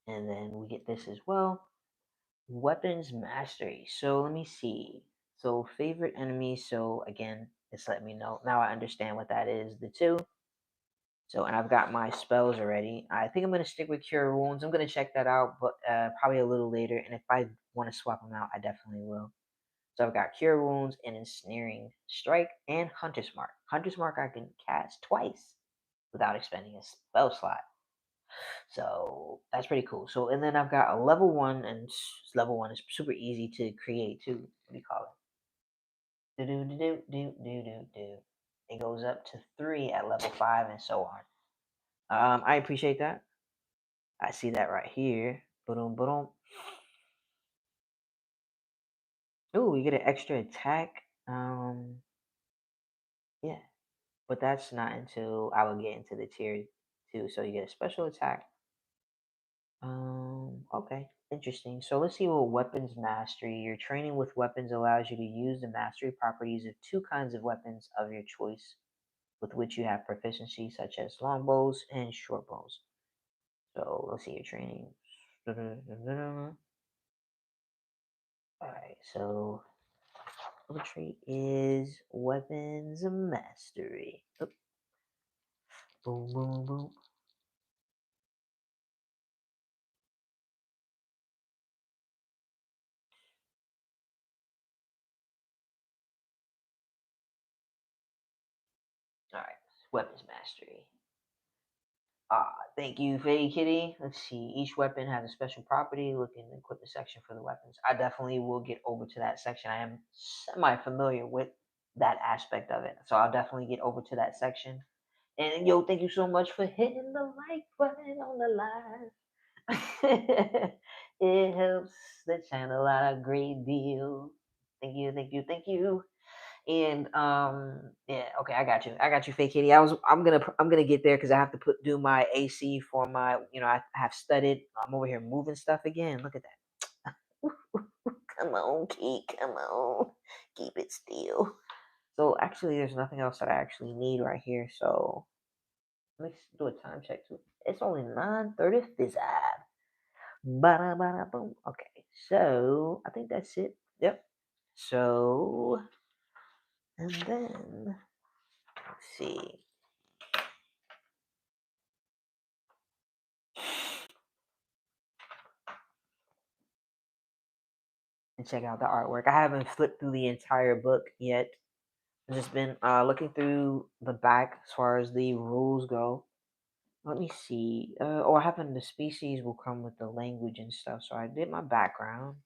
Speaker 2: And then we get this as well. Weapons mastery. So let me see. So favorite enemy. So again, it's letting me know. Now I understand what that is. The 2. So, and I've got my spells already. I think I'm going to stick with Cure Wounds. I'm going to check that out, but probably a little later. And if I want to swap them out, I definitely will. So I've got Cure Wounds and Ensnaring Strike and Hunter's Mark. Hunter's Mark I can cast twice without expending a spell slot. So that's pretty cool. So, and then I've got a level 1, and level 1 is super easy to create too. What do you call it? Do do do do do do do do. It goes up to 3 at level 5 and so on. I appreciate that. I see that right here. Boom, boom. Ooh, you get an extra attack. Yeah, but that's not until I will get into the tier 2. So you get a special attack. Okay, interesting. So let's see what weapons mastery. Your training with weapons allows you to use the mastery properties of 2 kinds of weapons of your choice, with which you have proficiency, such as longbows and short bows. So let's see your training. Alright, so the trait is weapons mastery. Oop. Boom, boom, boom. Alright, weapons mastery. Thank you, Fade Kitty. Let's see. Each weapon has a special property. Look in the equipment section for the weapons. I definitely will get over to that section. I am semi familiar with that aspect of it. So I'll definitely get over to that section. And yo, thank you so much for hitting the like button on the live. It helps the channel out a great deal. Thank you, thank you, thank you. And yeah, okay, I got you, Fake Kitty. I'm gonna get there because I have to do my AC for my, I have studied. I'm over here moving stuff again. Look at that. Come on, come on, keep it still. So actually, there's nothing else that I actually need right here. So let's do a time check too. It's only 9:30 this hour. Bada bada boom. Okay, so I think that's it. Yep. So and then let's see. And check out the artwork. I haven't flipped through the entire book yet. I've just been looking through the back as far as the rules go. Let me see. What happened? The species will come with the language and stuff. So I did my background.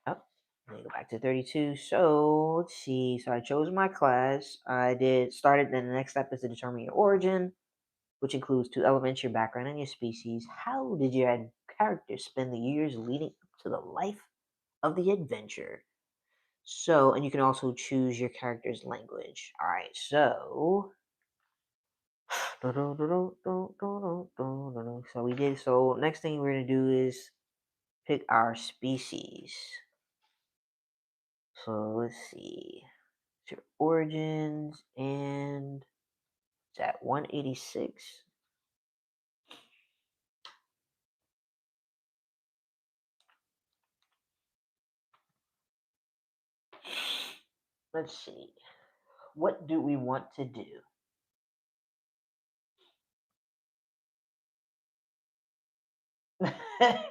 Speaker 2: Oh, let me go back to 32. So let's see. So I chose my class. I did started. Then the next step is to determine your origin, which includes 2 elements: your background and your species. How did your character spend the years leading up to the life of the adventure? So, and you can also choose your character's language. All right, so so we did. So next thing we're gonna do is pick our species. So let's see, it's your origins, and it's at 186. Let's see. What do we want to do?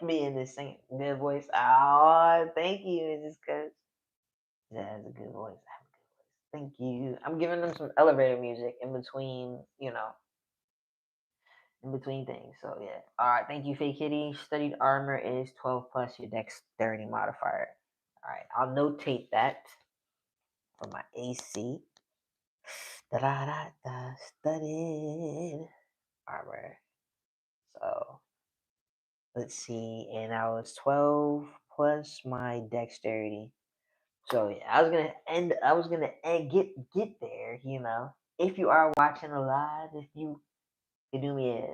Speaker 2: Me in the same good voice. Oh, thank you, Mrs. Coach. That has a good voice. I have a good voice. Thank you. I'm giving them some elevator music in between, in between things. So yeah. All right. Thank you, Fake Kitty. Studied armor is 12 plus your dexterity modifier. All right. I'll notate that for my AC. Da da da da. Studied armor. So let's see. And I was 12 plus my dexterity. So yeah, I was gonna end, get there. If you are watching live, if you could do me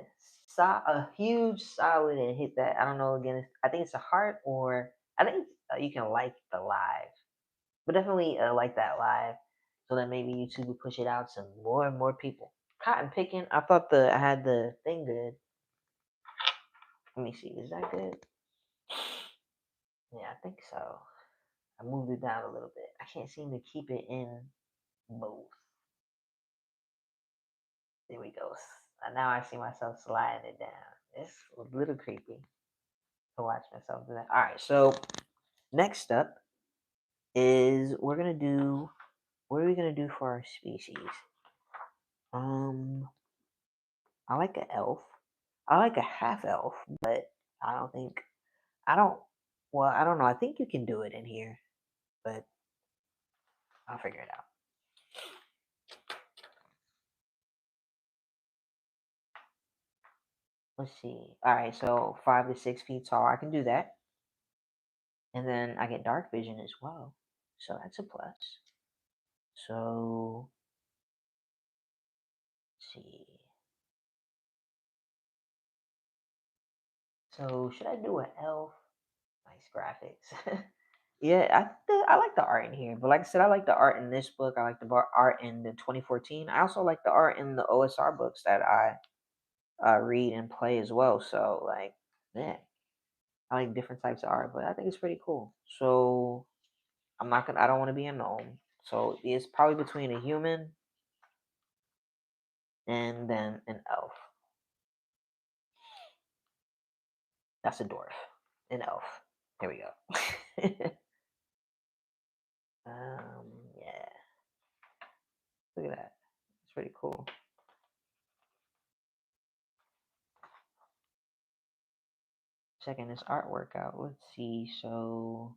Speaker 2: a huge solid and hit that. I don't know. Again, I think it's a heart, or I think you can like the live, but definitely like that live, so that maybe YouTube will push it out to more and more people. Cotton picking. I thought I had the thing good. Let me see. Is that good? Yeah, I think so. I moved it down a little bit. I can't seem to keep it in both. There we go. Now I see myself sliding it down. It's a little creepy to watch myself do that. All right, so next up is we're gonna do. What are we gonna do for our species? Um, I like an elf. I like a half elf, but I don't think I don't. Well, I don't know. I think you can do it in here, but I'll figure it out. Let's see. All right, so 5 to 6 feet tall. I can do that, and then I get dark vision as well, so that's a plus. So let's see. So should I do an elf? Nice graphics. Yeah, I like the art in here, but like I said, I like the art in this book. I like the art in the 2014. I also like the art in the OSR books that I read and play as well. So like, yeah, I like different types of art, but I think it's pretty cool. So I don't want to be a gnome. So it's probably between a human and then an elf. That's a dwarf, an elf. Here we go. Yeah, look at that. It's pretty cool. Checking this artwork out. Let's see. So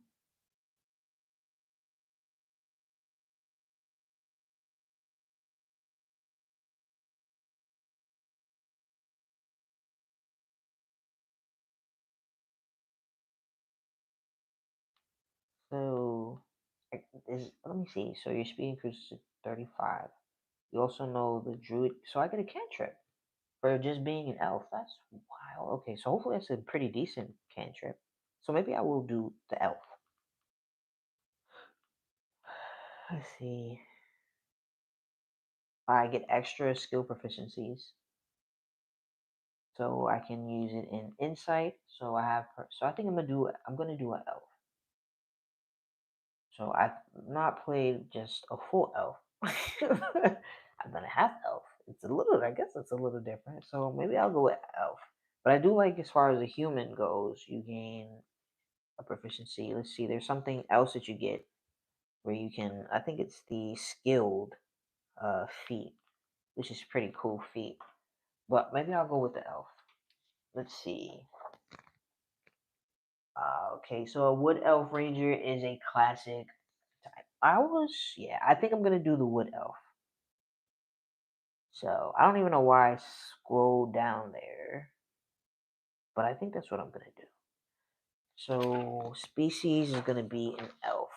Speaker 2: let me see. So your speed increases to 35. You also know the druid. So I get a cantrip for just being an elf. That's wild. Okay, so hopefully that's a pretty decent cantrip. So maybe I will do the elf. Let's see. I get extra skill proficiencies, so I can use it in insight. So So I think I'm gonna do an elf. So I've not played just a full elf. I've done a half elf. I guess it's a little different. So maybe I'll go with elf. But I do like, as far as a human goes, you gain a proficiency. Let's see, there's something else that you get where you can, I think it's the skilled feat, which is pretty cool feat. But maybe I'll go with the elf. Let's see. Okay, so a wood elf ranger is a classic type. Yeah, I think I'm gonna do the wood elf. So I don't even know why I scrolled down there, but I think that's what I'm gonna do. So species is gonna be an elf.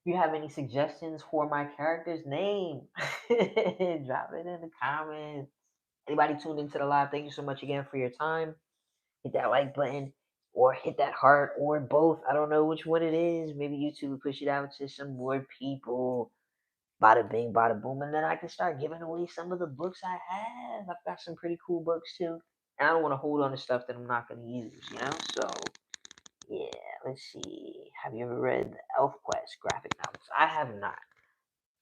Speaker 2: If you have any suggestions for my character's name, drop it in the comments. Anybody tuned into the live, thank you so much again for your time. Hit that like button or hit that heart or both. I don't know which one it is. Maybe YouTube will push it out to some more people. Bada bing, bada boom. And then I can start giving away some of the books I have. I've got some pretty cool books too. and I don't want to hold on to stuff that I'm not going to use, you know? So, yeah, let's see. Have you ever read the Elf Quest graphic novels? I have not.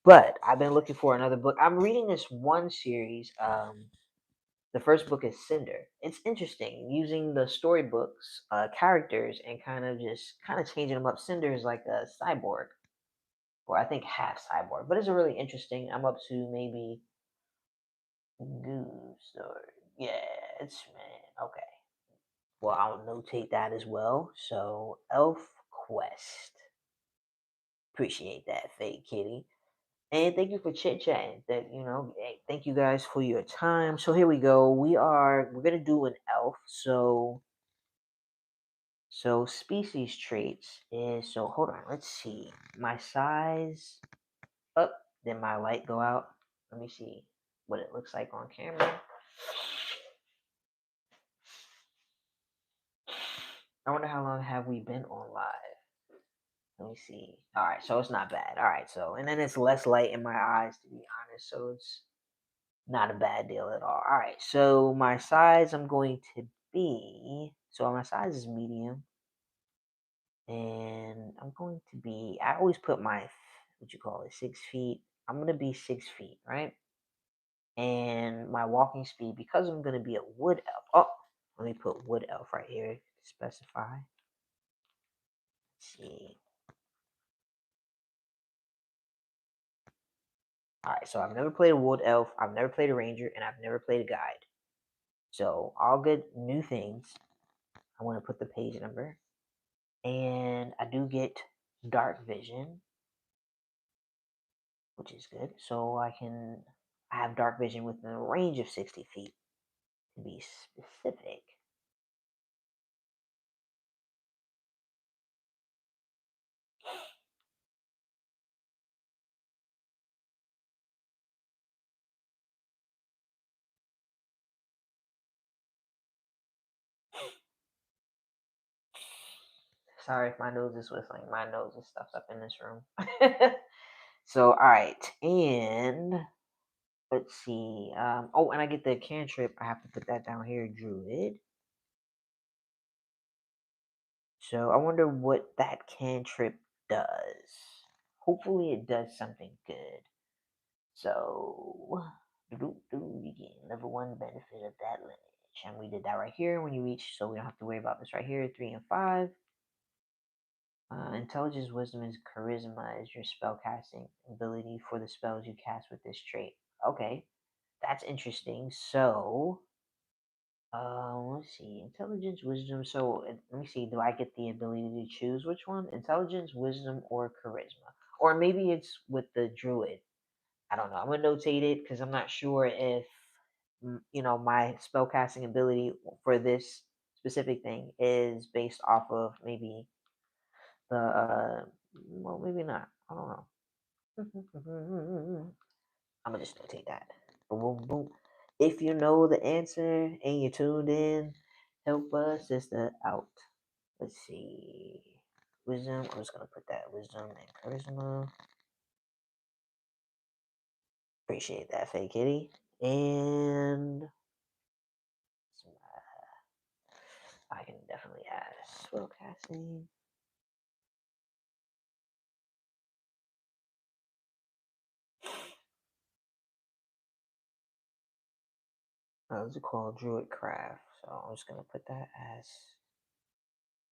Speaker 2: But I've been looking for another book. I'm reading this one series. The first book is Cinder. It's interesting using the storybooks characters and kind of changing them up. Cinder is like a cyborg, or I think half cyborg, but it's a really interesting. I'm up to maybe Goose or yeah, it's man. Okay, well I'll notate that as well. So Elf Quest. Appreciate that, Fake Kitty. And thank you for chit chatting. That thank you guys for your time. So here we go. We're gonna do an elf. So species traits is so hold on. Let's see. My size up. Did my light go out? Let me see what it looks like on camera. I wonder how long have we been on live. Let me see. All right, so it's not bad. All right, so and then it's less light in my eyes to be honest. So it's not a bad deal at all. All right, so my size I'm going to be. So my size is medium, and I'm going to be. I always put my what you call it 6 feet. I'm gonna be 6 feet, right? And my walking speed because I'm gonna be a wood elf. Oh, let me put wood elf right here to specify. Let's see. All right, so I've never played a wood elf. I've never played a ranger, and I've never played a guide. So all good new things. I want to put the page number. And I do get dark vision, which is good. So I have dark vision within a range of 60 feet to be specific. Sorry if my nose is whistling. My nose is stuffed up in this room. So, all right. And let's see. Oh, and I get the cantrip. I have to put that down here, Druid. So I wonder what that cantrip does. Hopefully it does something good. So you get level 1 benefit of that lineage. And we did that right here when you reach, so we don't have to worry about this right here. 3 and 5. Intelligence, wisdom, and charisma is your spell casting ability for the spells you cast with this trait. Okay, that's interesting. So let's see. Intelligence, wisdom. So let me see. Do I get the ability to choose which one? Intelligence, wisdom, or charisma? Or maybe it's with the druid. I don't know. I'm gonna notate it because I'm not sure if my spellcasting ability for this specific thing is based off of maybe the well, maybe not. I don't know. I'm gonna just notate that. Boom, boom, boom. If you know the answer and you tuned in, help us sister out. Let's see. Wisdom. I'm just gonna put that wisdom and charisma. Appreciate that, fake kitty. And I can definitely add spellcasting. What's it called? Druid craft. So I'm just gonna put that as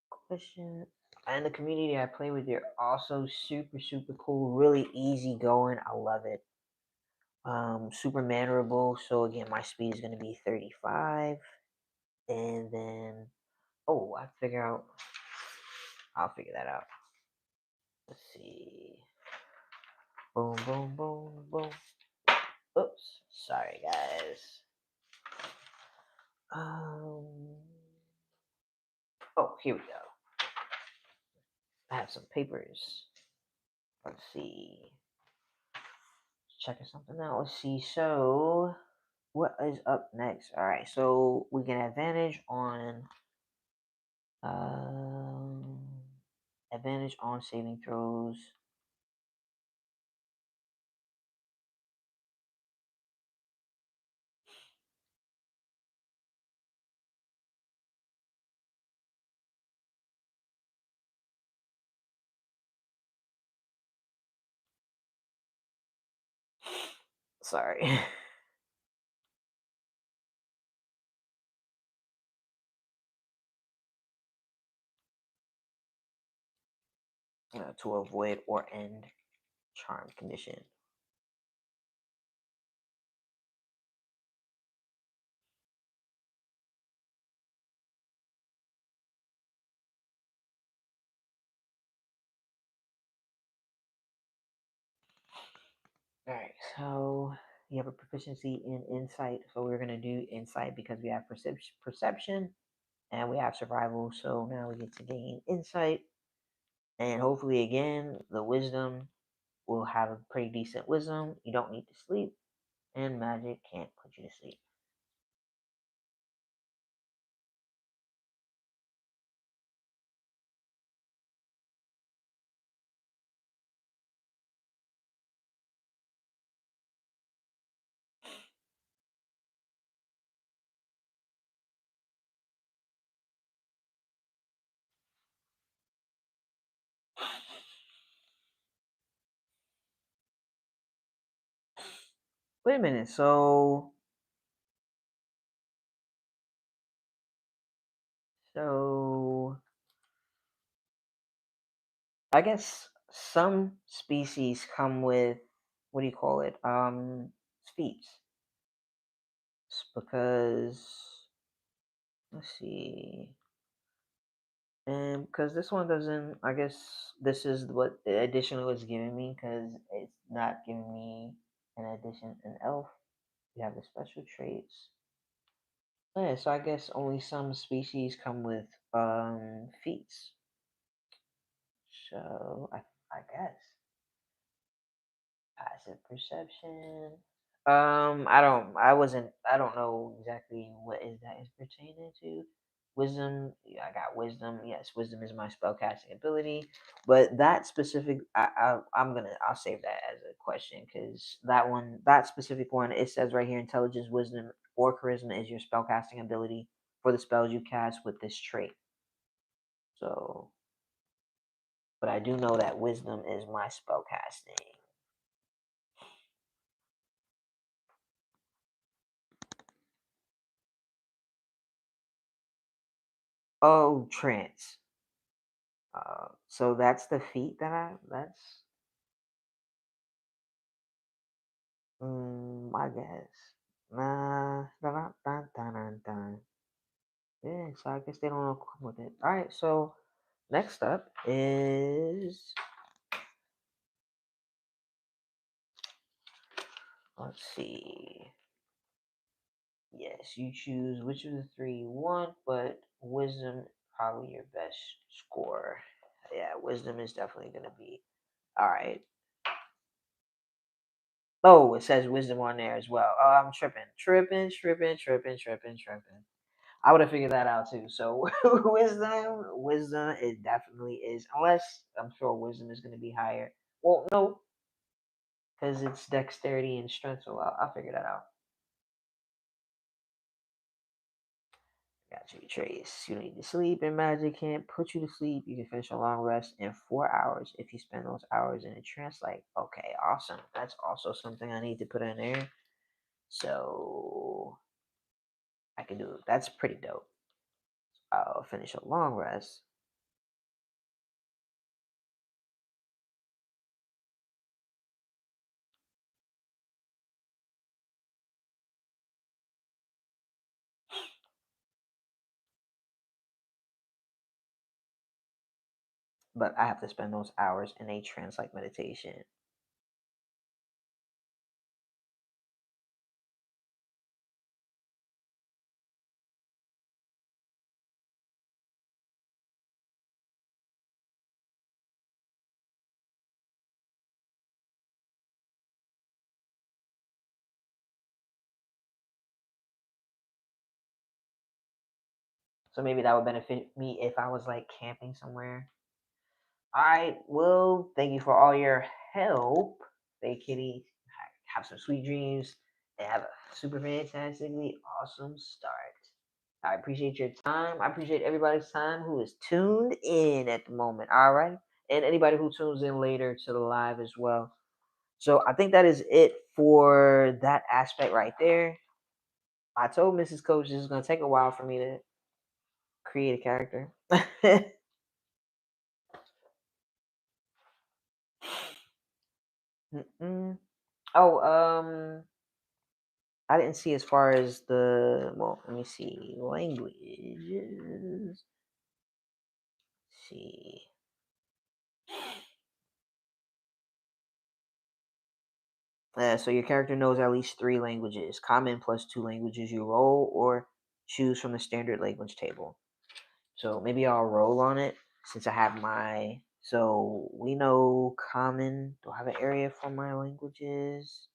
Speaker 2: question. And the community I play with, they're also super, super cool, really easy going. I love it. Super mannerable. So again, my speed is gonna be 35. And then I'll figure that out. Let's see. Boom, boom, boom, boom. Oops. Sorry guys. Oh, here we go. I have some papers. Let's see. Checking something out. Let's see. So, what is up next? All right. So we get um, advantage on saving throws. Sorry. 'To avoid or end charm condition. All right, so you have a proficiency in insight. So we're gonna do insight because we have perception, and we have survival. So now we get to gain insight, and hopefully again the wisdom will have a pretty decent wisdom. You don't need to sleep, and magic can't put you to sleep. Wait a minute. So I guess some species come with, what do you call it? Speech. Because let's see. And because this one doesn't, I guess this is what additionally was giving me because it's not giving me an addition, an elf. You have the special traits. Yeah, so I guess only some species come with feats. So I guess passive perception. I don't know exactly what is that is pertaining to. Wisdom, yeah, I got wisdom. Yes, wisdom is my spellcasting ability, but that specific, I'll save that as a question because that specific one, it says right here, intelligence, wisdom, or charisma is your spellcasting ability for the spells you cast with this trait. So, but I do know that wisdom is my spellcasting. Oh, trance. So that's the feat that that's I guess. Nah, dun, dun, dun, dun, dun. Yeah, so I guess they don't know come with it. All right, so next up is, let's see. Yes, you choose which of the three you want, but wisdom probably your best score. Yeah, wisdom is definitely gonna be all right. Oh, it says wisdom on there as well. Oh, I'm tripping. I would have figured that out too. So wisdom, it definitely is. Unless I'm sure wisdom is going to be higher. Well, no, because it's dexterity and strength. So I'll figure that out. Got you, Trace. You need to sleep, and magic can't put you to sleep. You can finish a long rest in 4 hours if you spend those hours in a trance. Like, okay, awesome. That's also something I need to put in there. So I can do. That's pretty dope. I'll finish a long rest, but I have to spend those hours in a trance like meditation. So maybe that would benefit me if I was like camping somewhere. All right, well, thank you for all your help. Hey, Kitty, have some sweet dreams and have a super fantastically awesome start. I appreciate your time. I appreciate everybody's time who is tuned in at the moment. All right. And anybody who tunes in later to the live as well. So I think that is it for that aspect right there. I told Mrs. Coach this is gonna take a while for me to create a character. Oh, I didn't see as far as well, let me see. Languages. Let's see. So your character knows at least 3 languages. Common plus 2 languages you roll or choose from the standard language table. So maybe I'll roll on it since I have my. So we know common. Do I have an area for my languages?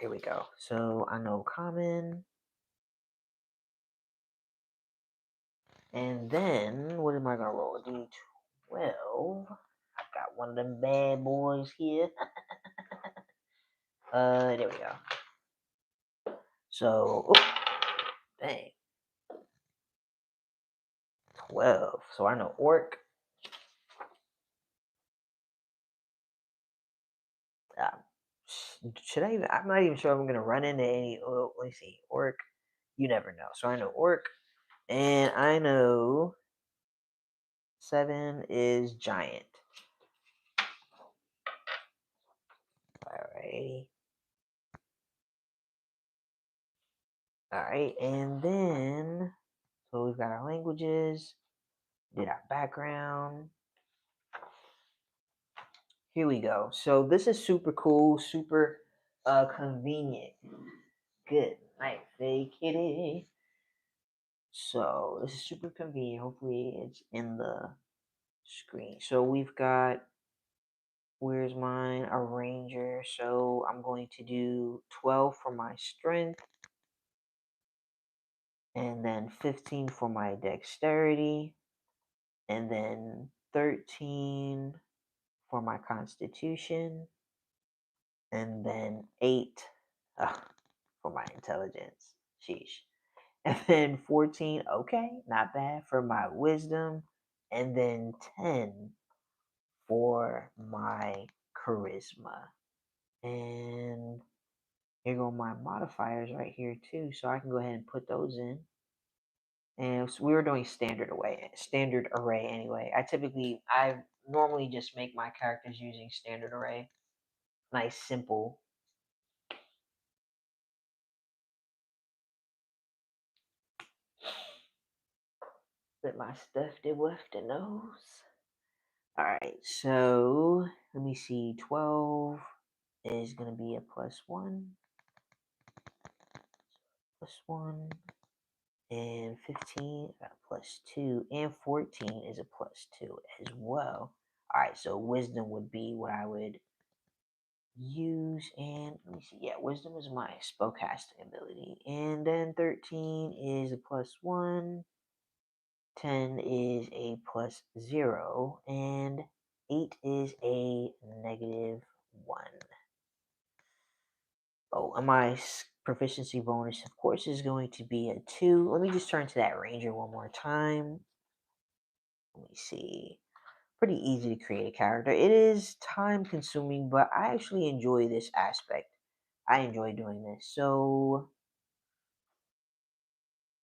Speaker 2: Here we go. So I know common. And then what am I gonna roll? A D12. I've got one of them bad boys here. There we go. So, dang, 12. So I know orc. Uh, should I even? I'm not even sure if I'm gonna run into any. Oh, let me see. Orc. You never know. So I know orc, and I know 7 is giant. Alrighty. Alright, and then so we've got our languages, did our background. Here we go. So this is super cool, super convenient. Good night, fake kitty. So this is super convenient. Hopefully it's in the screen. So we've got, where's mine? A ranger. So I'm going to do 12 for my strength. And then 15 for my dexterity. And then 13 for my constitution. And then 8 for my intelligence. Sheesh. And then 14, okay, not bad, for my wisdom. And then 10 for my charisma. And here go my modifiers right here too. So I can go ahead and put those in. And so we were doing standard array anyway. I normally just make my characters using standard array. Nice, simple. Let my stuffed wuffed nose. Alright, so let me see. 12 is going to be a +1. +1. And 15 +2. And 14 is a +2 as well. Alright, so wisdom would be what I would use. And let me see. Yeah, wisdom is my spellcasting ability. And then 13 is a +1. 10 is a +0, and 8 is a -1. Oh, and my proficiency bonus, of course, is going to be a 2. Let me just turn to that ranger one more time. Let me see. Pretty easy to create a character. It is time consuming, but I actually enjoy this aspect. I enjoy doing this. So,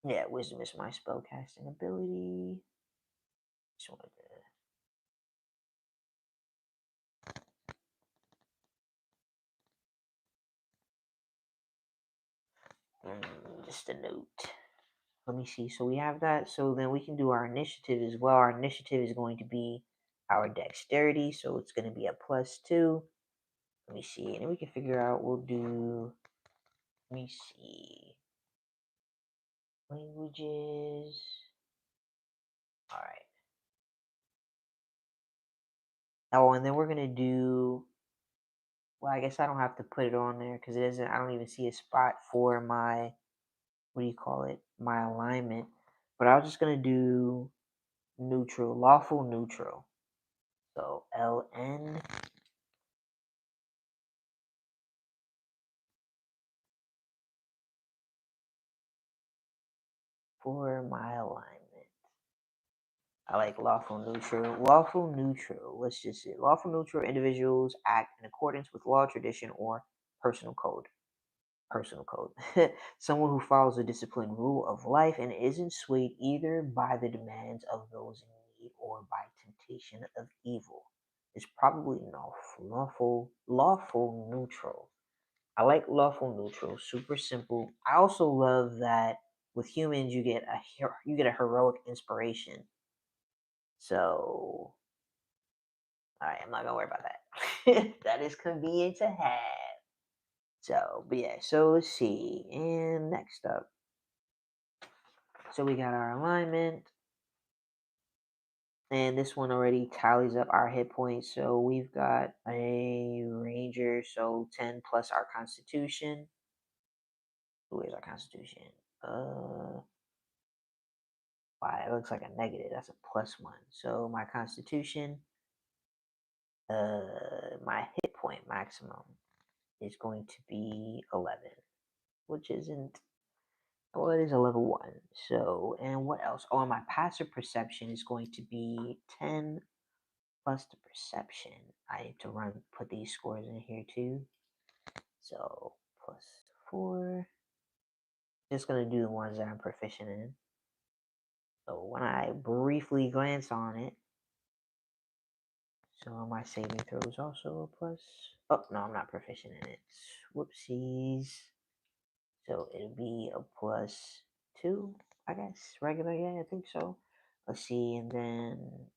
Speaker 2: yeah, wisdom is my spellcasting ability. Just wanted to just a note. Let me see. So we have that. So then we can do our initiative as well. Our initiative is going to be our dexterity. So it's going to be a +2. Let me see. And then we can figure out, we'll do, let me see. Languages. All right. Oh, and then we're going to do, well, I guess I don't have to put it on there because it isn't, I don't even see a spot for my, what do you call it? My alignment. But I was just going to do neutral, lawful neutral. So LN for my alignment. I like lawful neutral. Lawful neutral. Let's just say lawful neutral individuals act in accordance with law, tradition, or personal code. Personal code. Someone who follows a disciplined rule of life and isn't swayed either by the demands of those in need or by temptation of evil is probably lawful neutral. I like lawful neutral, super simple. I also love that with humans you get a heroic inspiration. So, all right, I'm not gonna worry about that. That is convenient to have. So, but yeah, so let's see. And next up, so we got our alignment, and this one already tallies up our hit points. So we've got a ranger, so 10 plus our constitution. Who is our constitution? Uh, it looks like a negative. That's a +1. So my constitution, my hit point maximum is going to be 11, which isn't. Well, it is a level 1. So, and what else? Oh, and my passive perception is going to be 10 plus the perception. I need to put these scores in here too. So, plus 4. Just going to do the ones that I'm proficient in. So, when I briefly glance on it, so my saving throw is also a plus. Oh, no, I'm not proficient in it. Whoopsies. So, it'll be a +2, I guess. Regular, yeah, I think so. Let's see, and then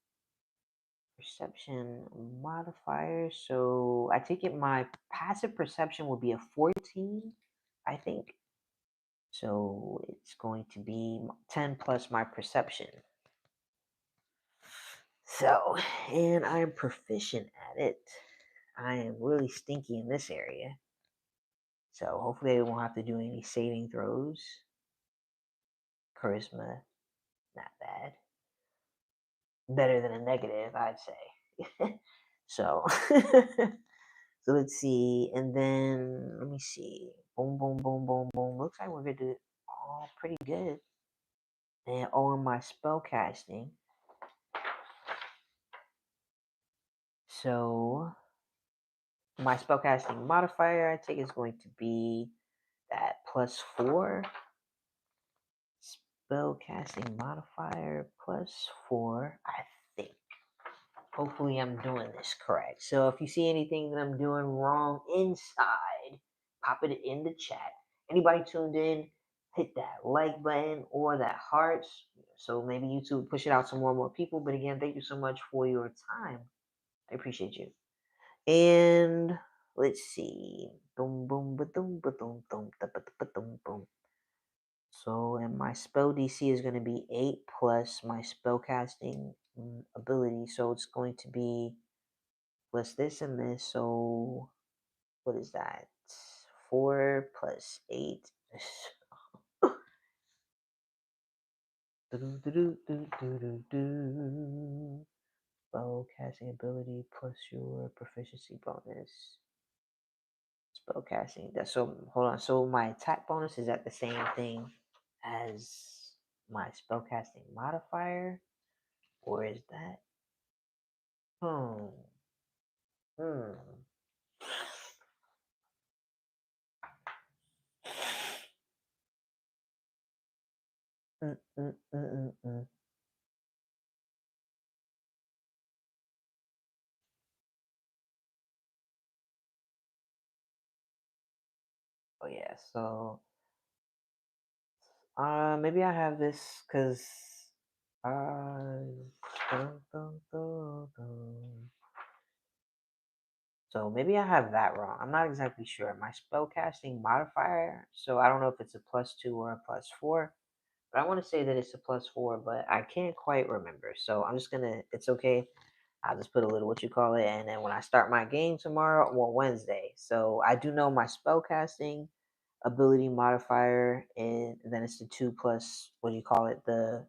Speaker 2: perception modifier. So I take it my passive perception will be a 14, I think. So it's going to be 10 plus my perception. So, and I'm proficient at it. I am really stinky in this area. So hopefully I won't have to do any saving throws. Charisma, not bad. Better than a negative, I'd say. So So let's see, and then let me see. Boom, boom, boom, boom, boom. Looks like we're gonna do it all pretty good. And on my spell casting, so my spell casting modifier, I think is going to be that +4. Spell casting modifier +4, I think. Hopefully I'm doing this correct. So if you see anything that I'm doing wrong inside, pop it in the chat. Anybody tuned in, hit that like button or that heart. So maybe YouTube push it out to more and more people. But again, thank you so much for your time. I appreciate you. And let's see. Boom, boom, ba boom, ba boom, boom, boom, boom. So, and my spell DC is going to be 8 plus my spellcasting ability. So it's going to be plus this and this. So what is that? 4 plus 8. Spell casting ability plus your proficiency bonus. Spell casting. That's so. Hold on. So my attack bonus is at the same thing as my spell casting modifier, or is that? Hmm. Hmm. Mm, mm, mm, mm, mm. Oh yeah. So maybe I have this because uh, dun, dun, dun, dun. So maybe I have that wrong. I'm not exactly sure. My spellcasting modifier, so I don't know if it's a +2 or a +4, but I want to say that it's a +4, but I can't quite remember. So I'm just gonna, it's okay. I'll just put a little what you call it, and then when I start my game tomorrow, well, Wednesday. So I do know my spellcasting ability modifier, and then it's the 2 plus what do you call it, the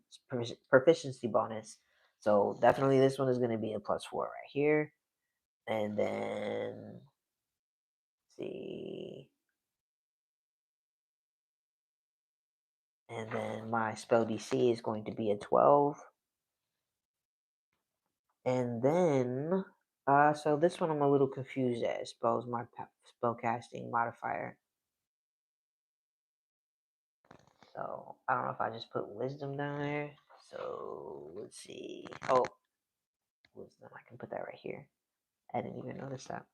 Speaker 2: proficiency bonus. So definitely this one is going to be a +4 right here, and then see, and then my spell DC is going to be a 12, And then, so this one I'm a little confused at. Spells my spellcasting modifier. So I don't know if I just put wisdom down there. So let's see. Oh, wisdom. I can put that right here. I didn't even notice that.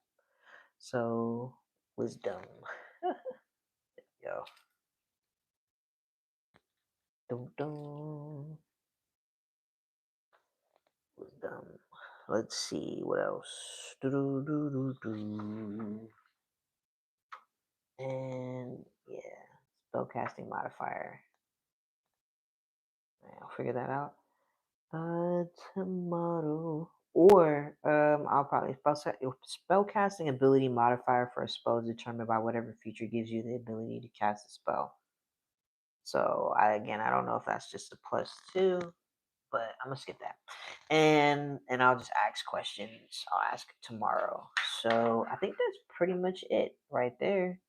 Speaker 2: So wisdom. Yo. Dum dum. Wisdom. Let's see what else. Do. And yeah, spellcasting modifier. I'll figure that out. Tomorrow. Or I'll probably spellcasting ability modifier for a spell is determined by whatever feature gives you the ability to cast a spell. So I don't know if that's just a +2, but I'm gonna skip that. And I'll just ask questions. I'll ask tomorrow. So I think that's pretty much it right there.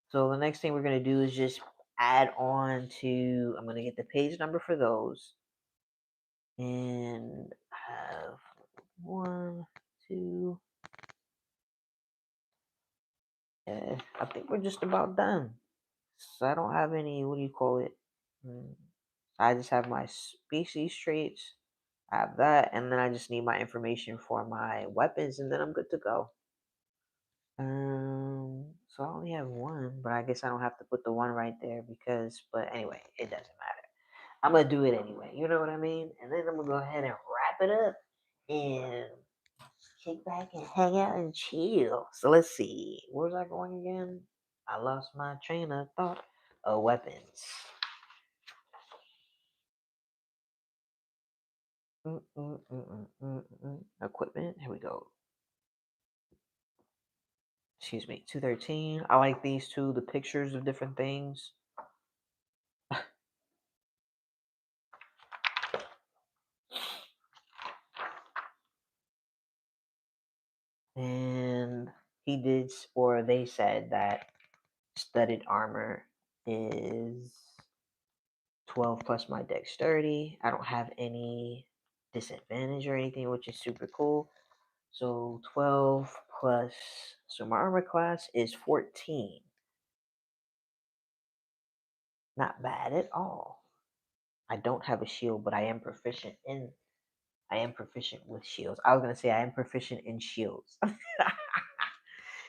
Speaker 2: So the next thing we're gonna do is just add on to. I'm gonna get the page number for those, and have 1, 2. Yeah, I think we're just about done. So I don't have any. What do you call it? I just have my species traits. I have that, and then I just need my information for my weapons, and then I'm good to go. So I only have one, but I guess I don't have to put the one right there because. But anyway, it doesn't matter. I'm gonna do it anyway. You know what I mean? And then I'm gonna go ahead and wrap it up and kick back and hang out and chill. So let's see. Where was I going again? I lost my train of thought. Weapons. Equipment. Here we go. Excuse me. 213. I like these two. The pictures of different things. And he did, or they said that studded armor is 12 plus my dexterity. I don't have any disadvantage or anything, which is super cool. So 12 plus, so my armor class is 14. Not bad at all. I don't have a shield, but I am proficient with shields. I was gonna say I am proficient in shields.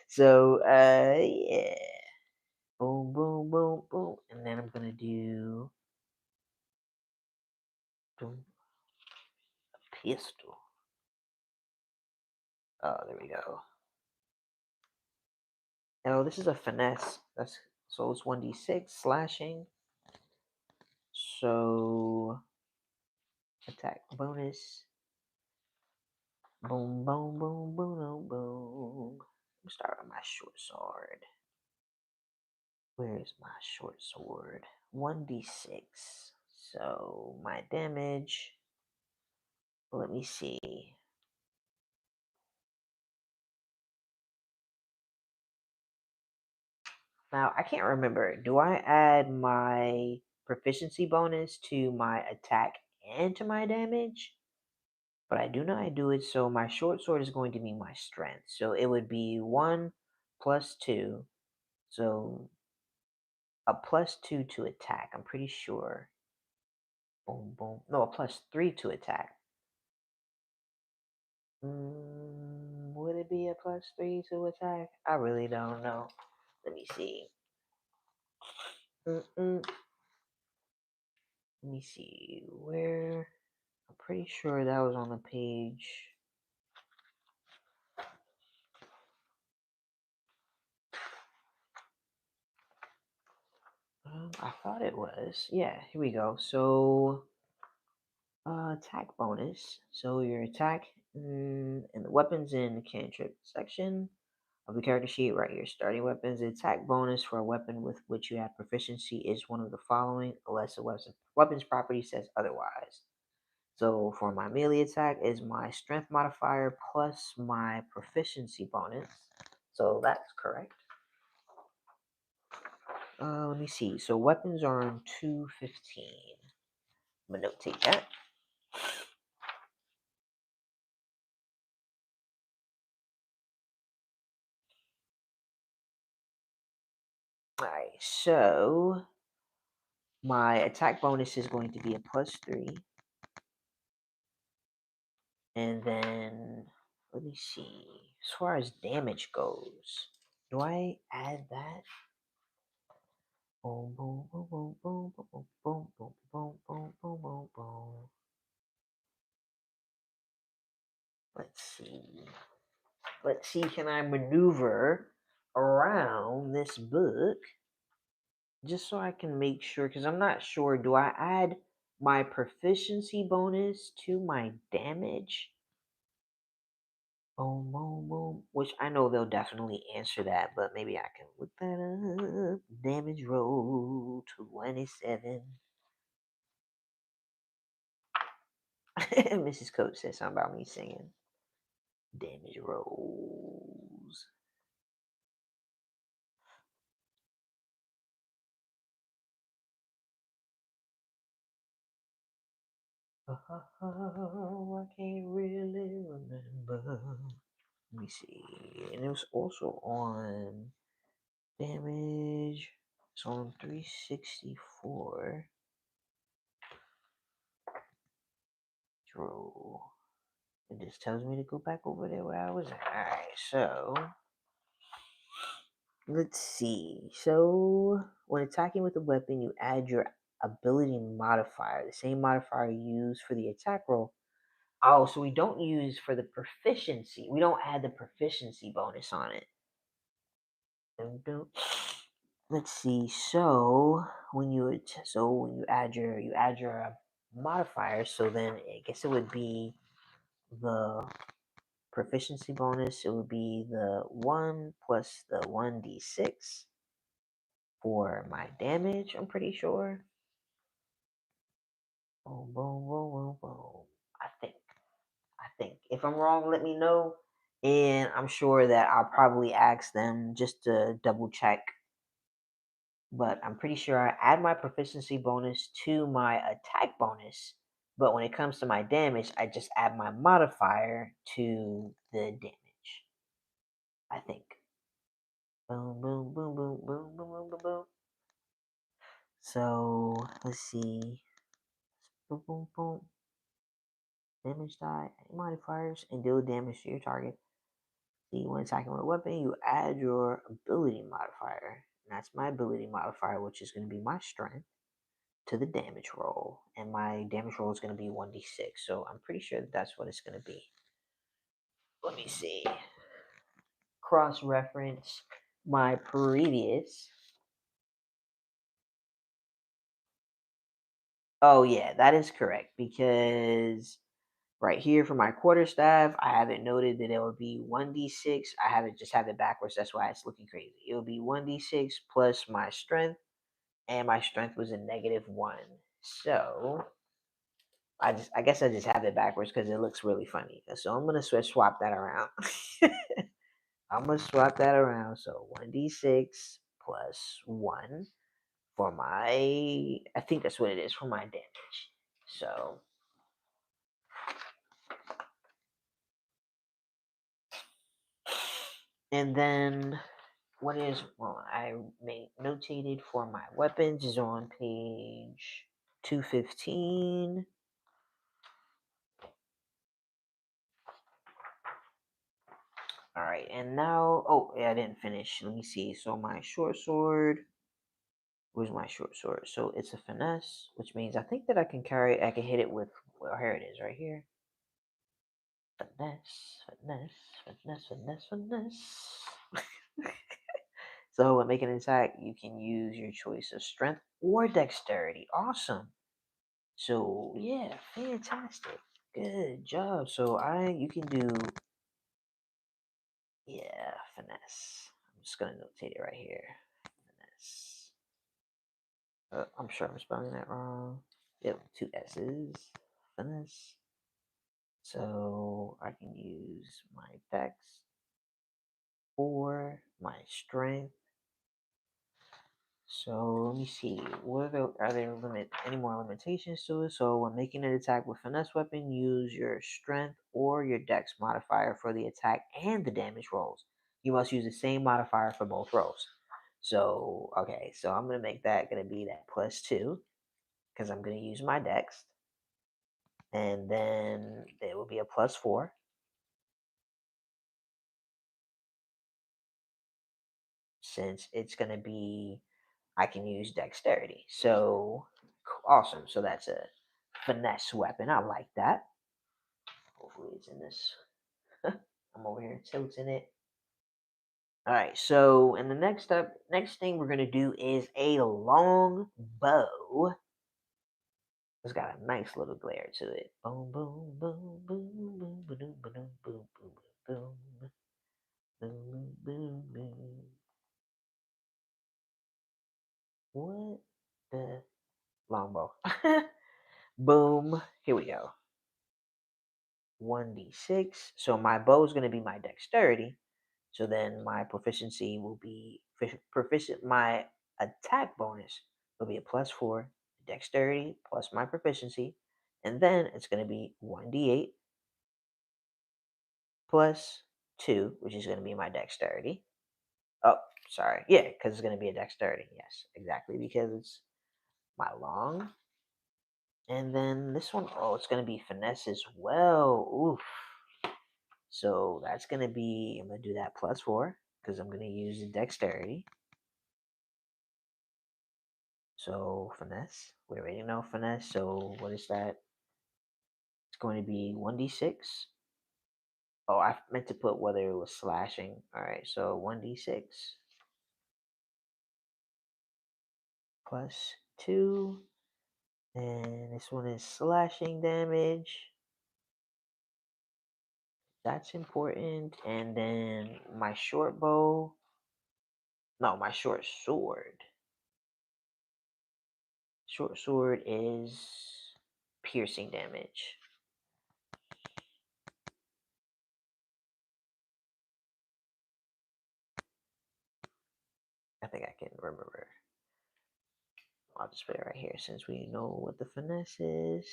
Speaker 2: So yeah. Boom, boom, boom, boom. And then I'm gonna do boom, a pistol. Oh, there we go. Oh, this is a finesse. That's so it's 1d6 slashing. So attack bonus. Boom, boom, boom, boom, boom, boom. Let's start with my short sword. Where is my short sword? 1d6. So my damage. Let me see. Now I can't remember. Do I add my proficiency bonus to my attack and to my damage? But I do know I do it. So my short sword is going to be my strength. So it would be 1 plus 2. So a +2 to attack. I'm pretty sure. Boom, boom. No, a +3 to attack. Would it be a +3 to attack? I really don't know. Let me see. Let me see where. I'm pretty sure that was on the page. I thought it was. Yeah, here we go. So, attack bonus. So your attack in the weapons and cantrip section of the character sheet, right here. Starting weapons. The attack bonus for a weapon with which you have proficiency is one of the following, unless the weapon's property says otherwise. So for my melee attack is my strength modifier plus my proficiency bonus. So that's correct. Let me see. So weapons are on 215. I'm gonna notate that. Alright, so my attack bonus is going to be a +3. And then, let me see. As far as damage goes, do I add that? Boom, boom, boom, boom, boom, boom, boom, boom, boom, boom, boom, boom, boom. Let's see. Let's see, can I maneuver around this book just so I can make sure? Because I'm not sure. Do I add my proficiency bonus to my damage? Boom, boom, boom. Which I know they'll definitely answer that, but maybe I can look that up. Damage roll 27. Mrs. Coach said something about me singing. Damage rolls. Oh, I can't really remember. Let me see. And it was also on damage. It's on 364. Roll. It just tells me to go back over there where I was at. Alright, so let's see. So when attacking with a weapon, you add your ability modifier, the same modifier you use for the attack roll. Oh, so we don't use for the proficiency. We don't add the proficiency bonus on it. Let's see. So when you add your modifier, so then I guess it would be the proficiency bonus. It would be the 1 plus the 1d6 for my damage. I'm pretty sure. Boom, boom, boom, boom, boom. I think. If I'm wrong, let me know. And I'm sure that I'll probably ask them just to double check. But I'm pretty sure I add my proficiency bonus to my attack bonus. But when it comes to my damage, I just add my modifier to the damage. I think. Boom, boom, boom, boom, boom, boom, boom, boom, boom. So let's see. Boom, boom, boom. Damage die, modifiers, and deal damage to your target. See, when attacking with a weapon, you add your ability modifier. And that's my ability modifier, which is going to be my strength, to the damage roll. And my damage roll is going to be 1d6. So I'm pretty sure that's what it's going to be. Let me see. Cross reference my previous. Oh, yeah, that is correct. Because right here for my quarterstaff, I have it noted that it would be 1d6. I have it backwards. That's why it's looking crazy. It would be 1d6 plus my strength, and my strength was a -1. So I guess I just have it backwards because it looks really funny. So I'm gonna swap that around. I'm gonna swap that around. So 1d6 plus 1 for my. I think that's what it is for my damage. So and then I notated for my weapons is on page 215. All right, and now, oh yeah, I didn't finish. Let me see. So my short sword, where's my short sword? So it's a finesse, which means I think that I can hit it with, well, here it is, right here. Finesse, finesse, finesse, finesse, finesse. So when making an attack, you can use your choice of strength or dexterity. Awesome. So yeah, fantastic. Good job. So you can do, yeah, finesse. I'm just gonna notate it right here. Finesse. I'm sure I'm spelling that wrong. Yep, 2 S's. Finesse. So I can use my dex or my strength. So let me see. Are there any more limitations to it? So when making an attack with finesse weapon, use your strength or your dex modifier for the attack and the damage rolls. You must use the same modifier for both rolls. So, okay, so I'm going to make that going to be that +2 because I'm going to use my dex. And then there will be a +4. Since it's going to be, I can use dexterity. So, awesome. So that's a finesse weapon. I like that. Hopefully it's in this. I'm over here tilting it. All right, so in the next thing we're gonna do is a long bow. It's got a nice little glare to it. Boom, boom, boom, boom, boom, boom, boom, boom, boom, boom, boom, boom, boom, boom. What the longbow? Boom. Here we go. 1d6. So my bow is gonna be my dexterity. So then my proficiency will be proficient. My attack bonus will be a +4 dexterity plus my proficiency, and then it's going to be 1d8 plus 2, which is going to be my dexterity. Oh, sorry. Yeah, because it's going to be a dexterity. Yes, exactly, because it's my long. And then this one, oh, it's going to be finesse as well. Oof. So that's going to be, I'm going to do that +4 because I'm going to use the dexterity. So finesse, we already know finesse. So what is that? It's going to be 1d6. Oh, I meant to put whether it was slashing. All right, so 1d6 plus 2. And this one is slashing damage. That's important. And then my short bow. No, my short sword. Short sword is piercing damage. I think I can remember. I'll just put it right here since we know what the finesse is.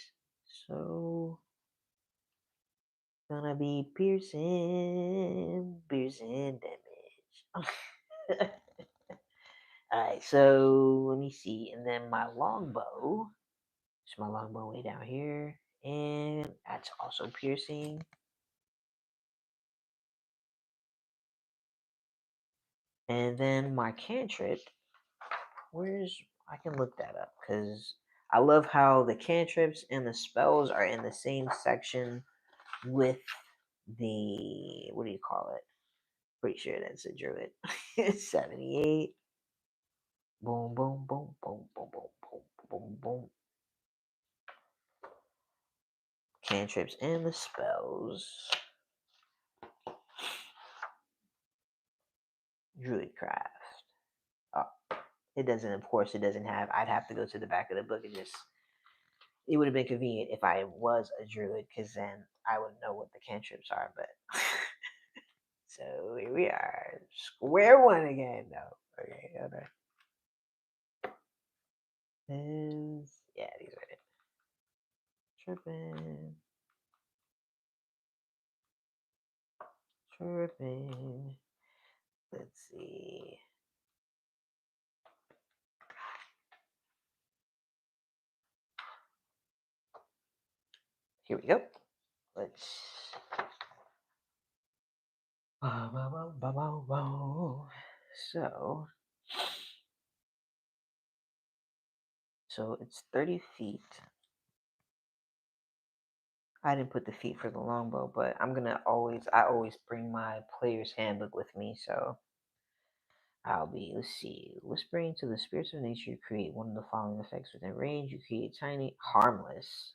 Speaker 2: So gonna be piercing damage. Alright, so let me see. And then my longbow. It's my longbow way down here. And that's also piercing. And then my cantrip. Where's I can look that up because I love how the cantrips and the spells are in the same section with the what do you call it? Pretty sure that's a druid. 78. Boom, boom, boom, boom, boom, boom, boom, boom, boom. Cantrips and the spells. Druidcraft. Oh, it doesn't, of course, it doesn't have. I'd have to go to the back of the book and just. It would have been convenient if I was a druid, because then I would know what the cantrips are. But so here we are, square one again. No, okay, other. Yeah, these are it. Tripping. Tripping. Let's see. Here we go. Let's. So. So it's 30 feet. I didn't put the feet for the longbow, but I always bring my player's handbook with me, so let's see, whispering to the spirits of nature, you create one of the following effects within range. You create a tiny, harmless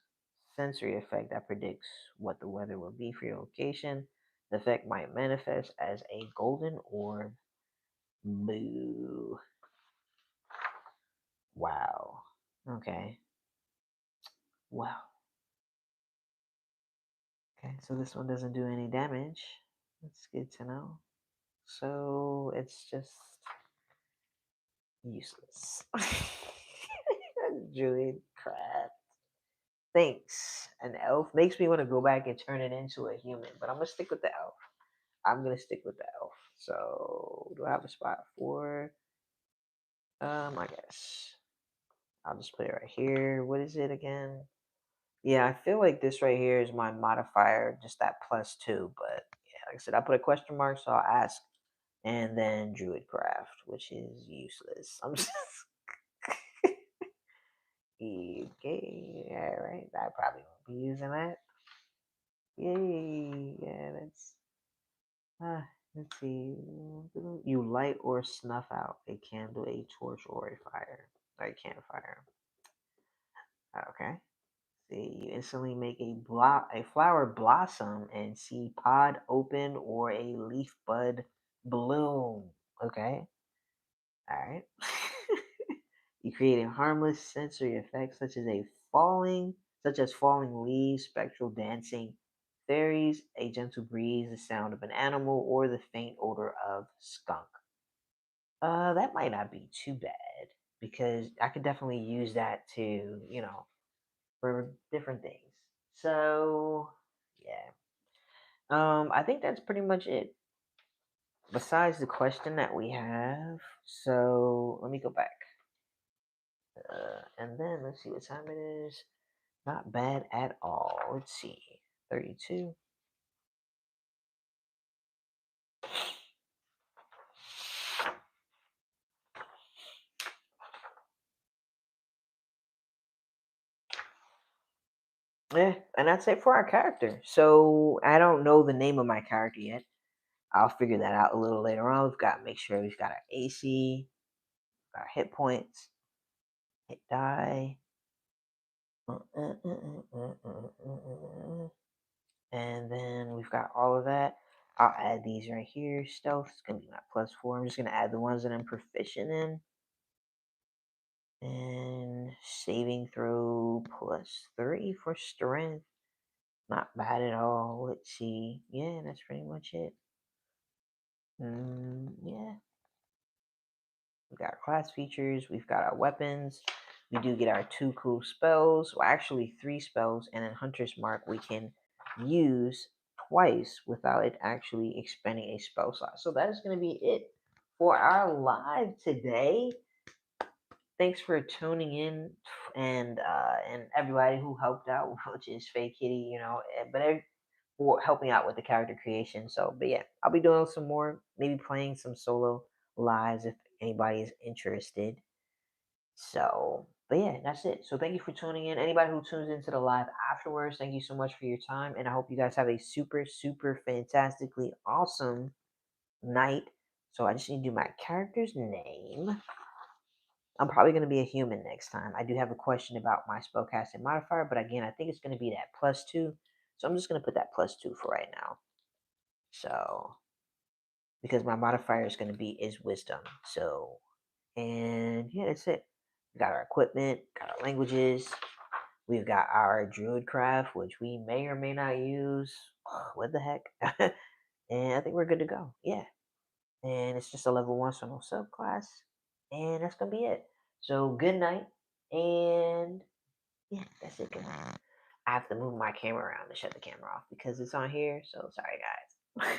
Speaker 2: sensory effect that predicts what the weather will be for your location. The effect might manifest as a golden orb. Boo. Wow. Okay. Wow. Okay, so this one doesn't do any damage. That's good to know. So it's just useless. Druid crap. Thanks. An elf makes me want to go back and turn it into a human, but I'm gonna stick with the elf. I'm gonna stick with the elf. So do I have a spot for I guess I'll just put it right here. What is it again? Yeah, I feel like this right here is my modifier, just that +2. But yeah, like I said, I put a question mark, so I'll ask, and then Druidcraft, which is useless. I'm just okay. Yeah, right. I probably won't be using that. Yay! Yeah, that's. Let's see. You light or snuff out a candle, a torch, or a fire, or a campfire. Okay. See, you instantly make a flower blossom and see pod open or a leaf bud bloom. Okay. All right. You create a harmless sensory effect such as falling leaves, spectral dancing, fairies, a gentle breeze, the sound of an animal, or the faint odor of skunk. That might not be too bad because I could definitely use that to, for different things. So, yeah. I think that's pretty much it. Besides the question that we have, so let me go back. And then let's see what time it is. Not bad at all. Let's see. 32. Yeah, and that's it for our character. So I don't know the name of my character yet. I'll figure that out a little later on. We've got to make sure we've got our AC, our hit points, hit die. And then we've got all of that. I'll add these right here. Stealth is going to be my +4. I'm just going to add the ones that I'm proficient in. And saving throw +3 for strength. Not bad at all. Let's see. Yeah, that's pretty much it. Yeah. We've got our class features. We've got our weapons. We do get our 2 cool spells. Well, actually 3 spells. And then Hunter's Mark we can use twice without it actually expending a spell slot. So that is going to be it for our live today. Thanks for tuning in and everybody who helped out, which is Fake Kitty, for helping out with the character creation. So, but yeah, I'll be doing some more, maybe playing some solo lives if anybody is interested. So, but yeah, that's it. So thank you for tuning in. Anybody who tunes into the live afterwards, thank you so much for your time, and I hope you guys have a super, super fantastically awesome night. So I just need to do my character's name. I'm probably going to be a human next time. I do have a question about my spellcasting modifier, but again, I think it's going to be that +2. So I'm just going to put that +2 for right now. So, because my modifier is going to be is wisdom. So, and yeah, that's it. We got our equipment, got our languages. We've got our druidcraft, which we may or may not use. What the heck? And I think we're good to go. Yeah. And it's just a level 1, so no subclass. And that's going to be it. So, good night. And yeah, that's it. Good night. I have to move my camera around to shut the camera off because it's on here. So, sorry, guys.